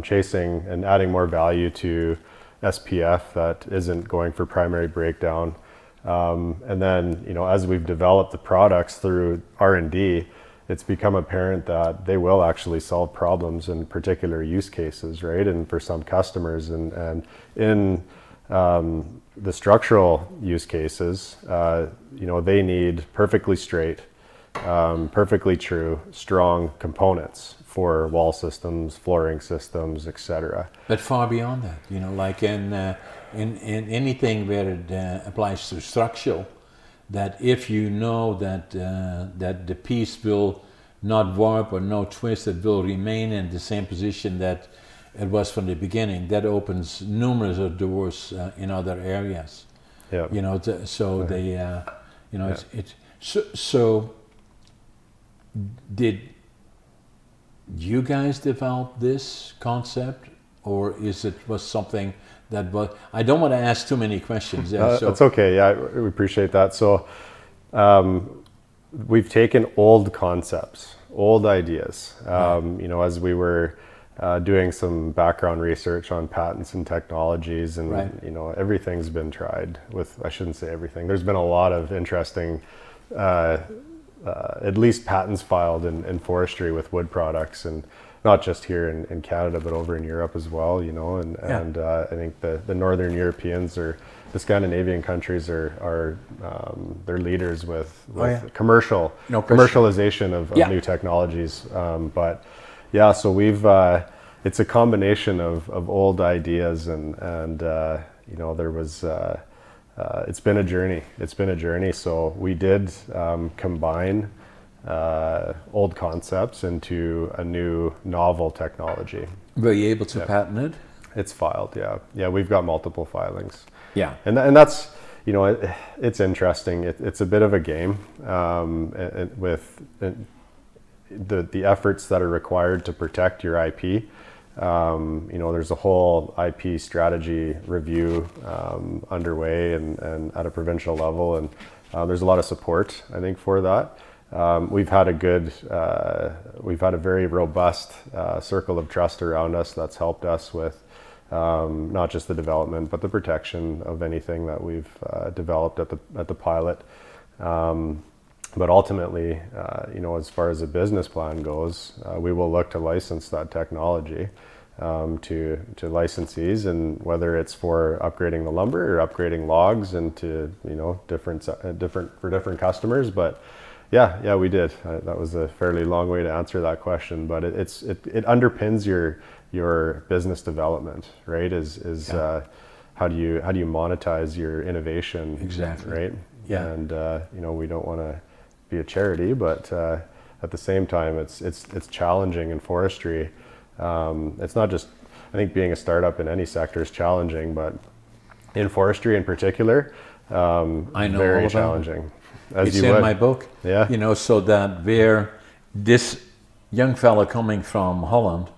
chasing and adding more value to SPF that isn't going for primary breakdown, And then, as we've developed the products through R&D, it's become apparent that they will actually solve problems in particular use cases, right? And for some customers, and in the structural use cases, they need perfectly straight, perfectly true, strong components for wall systems, flooring systems, etc. But far beyond that, like in anything where it applies to structural, that if you know that that the piece will not warp or no twist, it will remain in the same position that it was from the beginning, that opens numerous of doors in other areas. Yeah. So they, so did you guys develop this concept, or was something that was? I don't want to ask too many questions. That's okay. Yeah, we appreciate that. So we've taken old concepts, old ideas. As we were doing some background research on patents and technologies, and everything's been tried with. I shouldn't say everything. There's been a lot of interesting. At least patents filed in forestry with wood products, and not just here in Canada, but over in Europe as well, and I think the Northern Europeans or the Scandinavian countries are they're leaders with commercialization of new technologies. But so we've, it's a combination of old ideas and there was, it's been a journey. So we did combine old concepts into a new novel technology. Were you able to patent it? It's filed, yeah. We've got multiple filings. Yeah, and that's it's interesting. It's a bit of a game with the efforts that are required to protect your IP. There's a whole IP strategy review underway and at a provincial level, and there's a lot of support, I think, for that. We've had a very robust circle of trust around us that's helped us with not just the development but the protection of anything that we've developed at the pilot. But ultimately, as far as the business plan goes, we will look to license that technology to licensees, and whether it's for upgrading the lumber or upgrading logs into different for different customers. But yeah, we did. That was a fairly long way to answer that question, but it underpins your business development, right? How do you monetize your innovation? Exactly. Right. Yeah. And we don't want to be a charity, but at the same time, it's challenging in forestry. It's not just, I think being a startup in any sector is challenging, but in forestry in particular, I know very all about challenging. It's in my book. Yeah. So that where this young fella coming from Holland,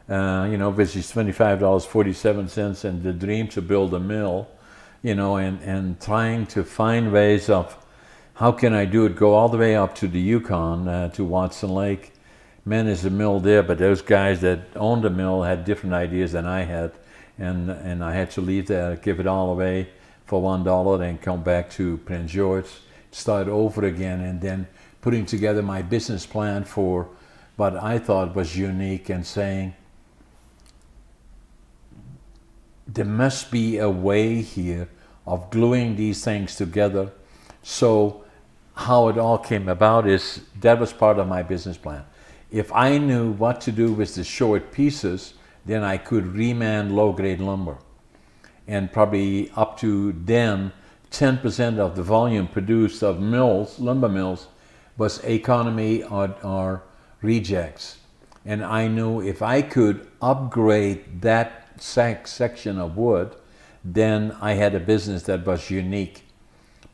which is $25.47, and the dream to build a mill, and trying to find ways of how can I do it, go all the way up to the Yukon, to Watson Lake. Man, there's a mill there, but those guys that owned the mill had different ideas than I had, and I had to leave there, give it all away for $1, then come back to Prince George, start over again, and then putting together my business plan for what I thought was unique, and saying, there must be a way here of gluing these things together. So how it all came about is that was part of my business plan. If I knew what to do with the short pieces, then I could remand low-grade lumber. And probably up to then, 10% of the volume produced of lumber mills, was economy or rejects. And I knew if I could upgrade that section of wood, then I had a business that was unique.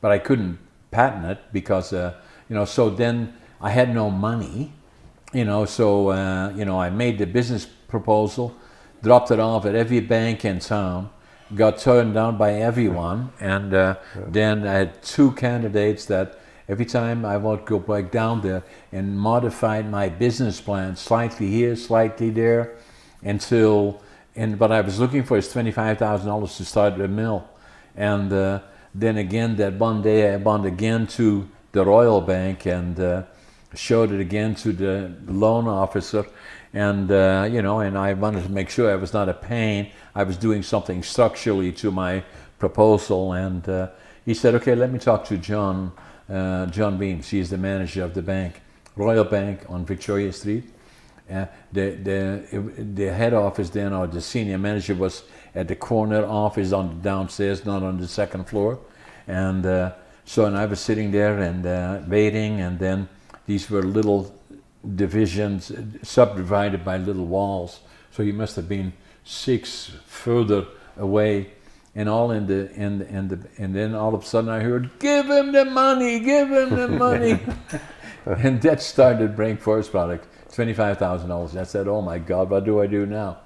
But I couldn't patent it because, so then I had no money, so I made the business proposal, dropped it off at every bank in town, got turned down by everyone, and then I had two candidates that every time I would go back down there and modified my business plan slightly here, slightly there, what I was looking for is $25,000 to start a mill. And then again, that one day I went again to the Royal Bank and showed it again to the loan officer, and and I wanted to make sure I was not a pain. I was doing something structurally to my proposal, and he said, "Okay, let me talk to John Beams. He's the manager of the bank, Royal Bank on Victoria Street." The head office then, or the senior manager, was at the corner office on the downstairs, not on the second floor, and I was sitting there and waiting, and then these were little divisions subdivided by little walls. So he must have been 6 further away, and all and then all of a sudden I heard, "Give him the money, give him the money," and that started Brink Forest Product. $25,000. I said, "Oh my God, what do I do now?"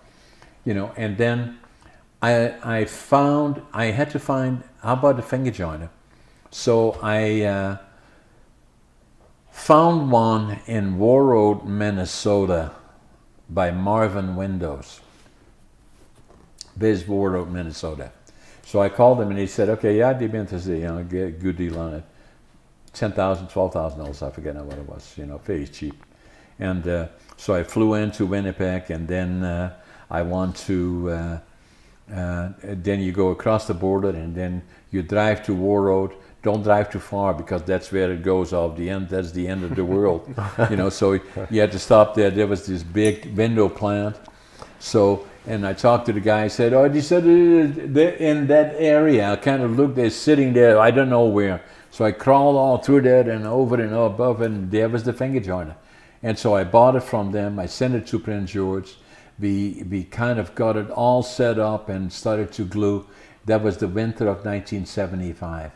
And then I had to find, how about the finger joiner? So I found one in Warroad, Minnesota, by Marvin Windows. There's Warroad, Minnesota. So I called him and he said, "Okay, yeah, I'd be interested, get a good deal on it. $10,000, $12,000, I forget now what it was, very cheap." And so I flew into Winnipeg, and then I want to, then you go across the border, and then you drive to Warroad. Don't drive too far, because that's where it goes off the end. That's the end of the world, So you had to stop there. There was this big window plant. So, and I talked to the guy. I said, "Oh, he said they're in that area." I kind of looked. They're sitting there. I don't know where. So I crawled all through that and over and above, and there was the finger joiner. And so I bought it from them. I sent it to Prince George. We kind of got it all set up and started to glue. That was the winter of 1975.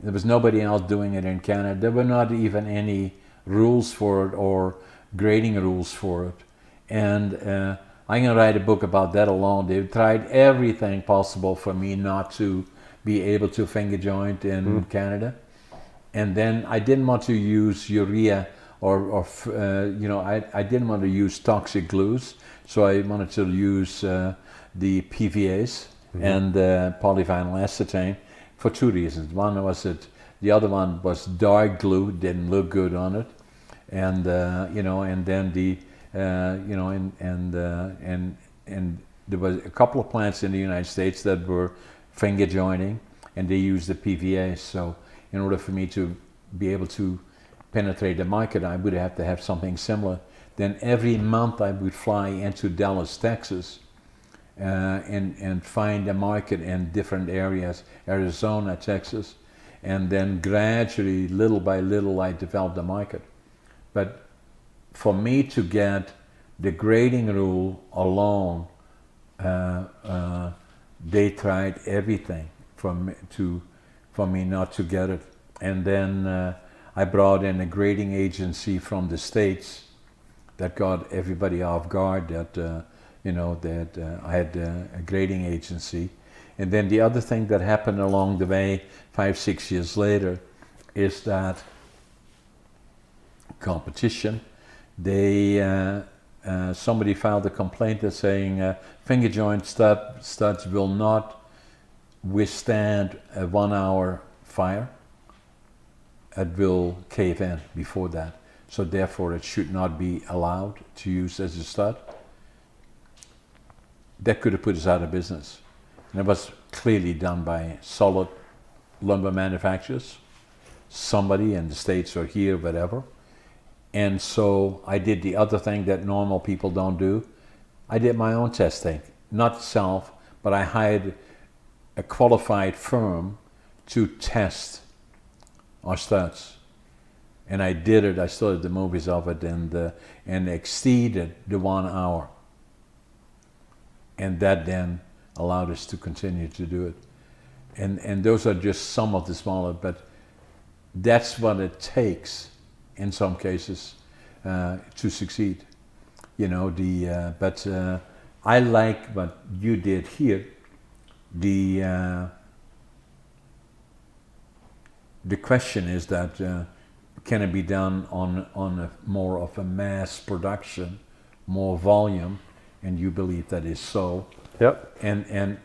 There was nobody else doing it in Canada. There were not even any rules for it or grading rules for it. And I'm going to write a book about that alone. They've tried everything possible for me not to be able to finger joint in Canada. And then I didn't want to use urea I didn't want to use toxic glues. So I wanted to use the PVAs and polyvinyl acetate for 2 reasons. One was that the other one was dark glue, didn't look good on it, and and then and there was a couple of plants in the United States that were finger joining, and they used the PVA. So in order for me to be able to penetrate the market, I would have to have something similar. Then every month I would fly into Dallas, Texas, and find a market in different areas, Arizona, Texas, and then gradually, little by little, I developed the market. But for me to get the grading rule alone, they tried everything for me not to get it. And then I brought in a grading agency from the States that got everybody off guard that I had a grading agency. And then the other thing that happened along the way 5-6 years later is that competition, somebody filed a complaint that's saying finger joint studs will not withstand a 1-hour fire. It will cave in before that. So therefore it should not be allowed to use as a stud. That could have put us out of business. And it was clearly done by solid lumber manufacturers, somebody in the States or here, whatever. And so I did the other thing that normal people don't do. I did my own testing, not self, but I hired a qualified firm to test our studs. And I did it, I still have the movies of it, and exceeded the 1 hour. And that then allowed us to continue to do it. And those are just some of the smaller, but that's what it takes in some cases to succeed. But I like what you did here. The question is that can it be done on a more of a mass production, more volume, and you believe that is so. Yep. And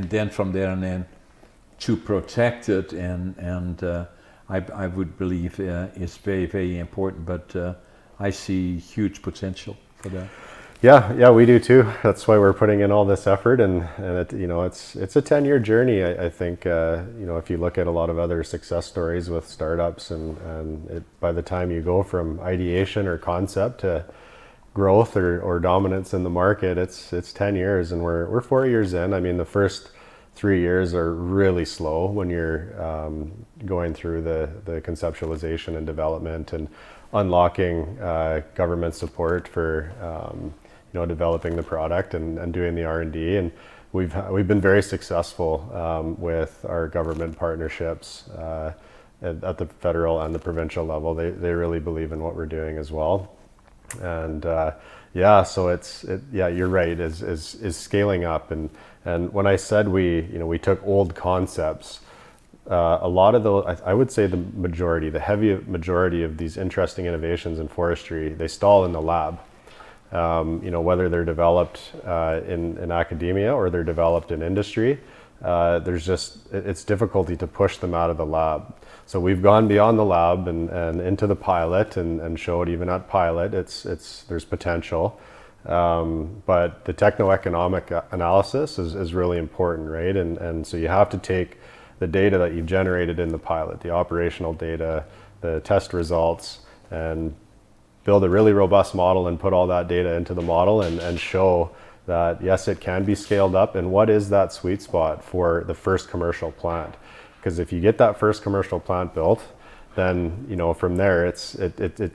then from there and then to protect it, and I would believe is very, very important. But I see huge potential for that. Yeah, we do too. That's why we're putting in all this effort, and it, it's a 10-year journey. I think if you look at a lot of other success stories with startups, and by the time you go from ideation or concept to growth or dominance in the market, it's 10 years, and we're 4 years in. I mean, the first 3 years are really slow when you're going through the conceptualization and development and unlocking government support for developing the product and doing the R&D. And we've been very successful with our government partnerships at the federal and the provincial level. They really believe in what we're doing as well. And so you're right, is scaling up. And when I said we took old concepts, a lot of those, I would say the heavy majority of these interesting innovations in forestry, they stall in the lab. Whether they're developed in academia or they're developed in industry, it's difficulty to push them out of the lab. So we've gone beyond the lab and into the pilot and showed even at pilot there's potential. But the techno-economic analysis is really important, right? And so you have to take the data that you've generated in the pilot, the operational data, the test results, and build a really robust model and put all that data into the model and show that, yes, it can be scaled up. And what is that sweet spot for the first commercial plant? Because if you get that first commercial plant built, then, from there, it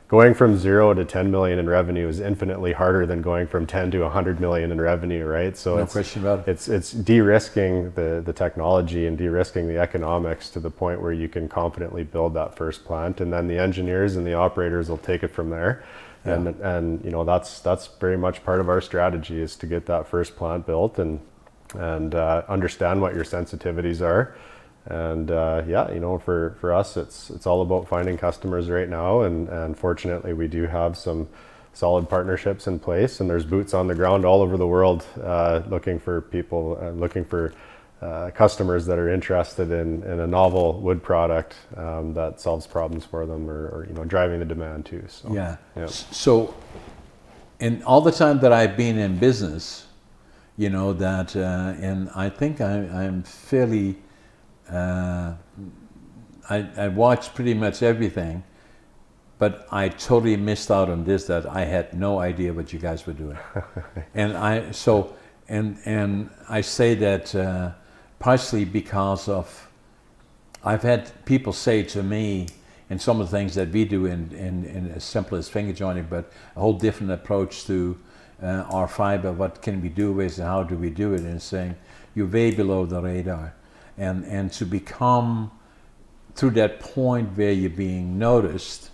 going from 0 to 10 million in revenue is infinitely harder than going from 10 to 100 million in revenue, right? So no question about it. It's de-risking the technology and de-risking the economics to the point where you can confidently build that first plant, and then the engineers and the operators will take it from there. Yeah. And that's very much part of our strategy, is to get that first plant built and understand what your sensitivities are. And for us, it's all about finding customers right now, and fortunately we do have some solid partnerships in place, and there's boots on the ground all over the world looking for people, looking for customers that are interested in a novel wood product that solves problems for them, or driving the demand too. So, yeah. So, in all the time that I've been in business, and I think I'm fairly. I watched pretty much everything, but I totally missed out on this, that I had no idea what you guys were doing. And I say that partially because of, I've had people say to me, and some of the things that we do in as simple as finger jointing, but a whole different approach to our fiber, what can we do with and how do we do it, and saying you're way below the radar. And to become through that point where you're being noticed,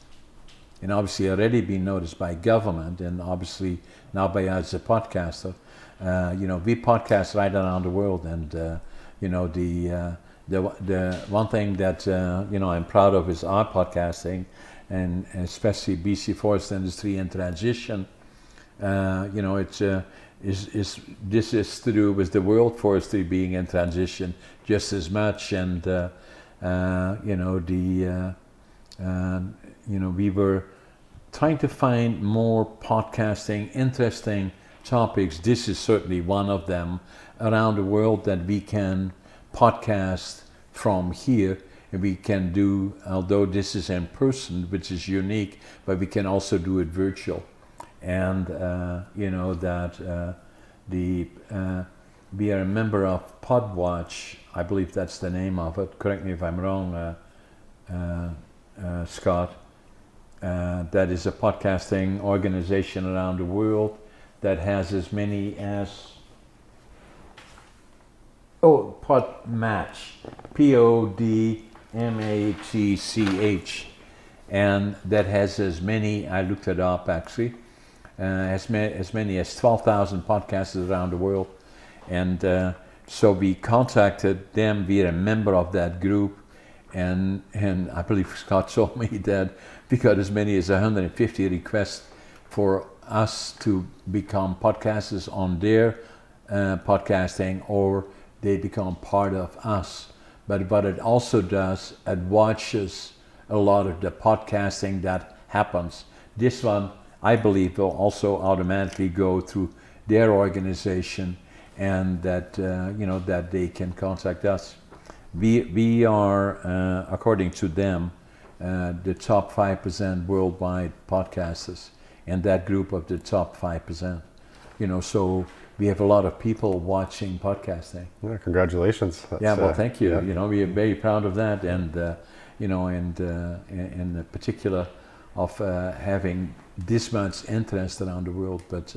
and obviously already being noticed by government, and obviously now by us as a podcaster, we podcast right around the world, and the one thing that I'm proud of is our podcasting, and especially BC Forest Industry in Transition. This is to do with the world forestry being in transition just as much, and we were trying to find more podcasting, interesting topics. This is certainly one of them around the world that we can podcast from here, and we can do, although this is in person, which is unique, but we can also do it virtual. And we are a member of Podwatch, I believe that's the name of it. Correct me if I'm wrong, Scott. That is a podcasting organization around the world that has as many as Podmatch, Podmatch, and that has as many. I looked it up actually. As many as 12,000 podcasters around the world, and so we contacted them. We are a member of that group, and I believe Scott told me that we got as many as 150 requests for us to become podcasters on their podcasting, or they become part of us but what it also does, it watches a lot of the podcasting that happens. This one, I believe, will also automatically go through their organization, and that that they can contact us. We are, according to them, the top 5% worldwide podcasters, and that group of the top 5%. So we have a lot of people watching podcasting. Yeah, congratulations. Yeah, well, thank you. Yeah. We are very proud of that, and in particular of having this much interest around the world. But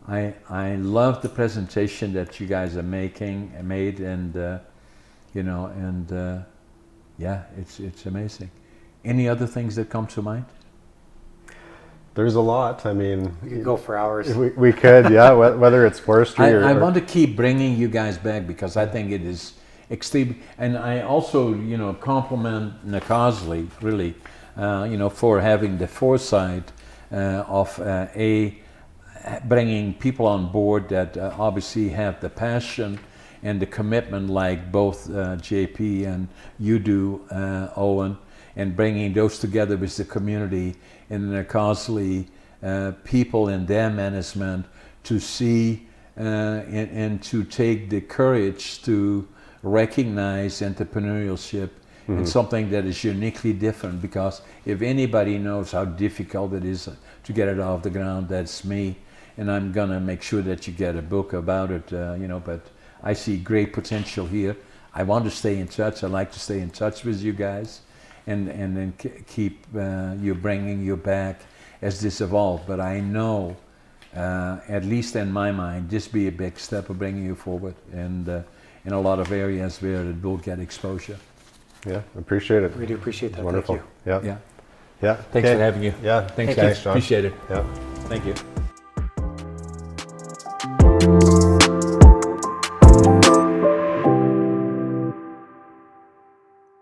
I love the presentation that you guys are made, and it's amazing. Any other things that come to mind? There's a lot. I mean, We could go for hours. we could, yeah. Whether it's forestry I or want to keep bringing you guys back because I think it is extreme, and I also compliment Casley really, for having the foresight of bringing people on board that obviously have the passion and the commitment like both JP and you do, Owen, and bringing those together with the community and the Casley people and their management to see and to take the courage to recognize entrepreneurship. It's something that is uniquely different, because if anybody knows how difficult it is to get it off the ground, that's me. And I'm gonna make sure that you get a book about it, but I see great potential here. I want to stay in touch. I like to stay in touch with you guys, and then keep you bringing you back as this evolves. But I know, at least in my mind, this be a big step of bringing you forward, and in a lot of areas where it will get exposure. Yeah, appreciate it. We do appreciate that. Wonderful. Thank you. Yeah. Thanks Okay. for having you. Yeah. Thanks, Thanks, guys. John. Appreciate it. Yeah. Thank you.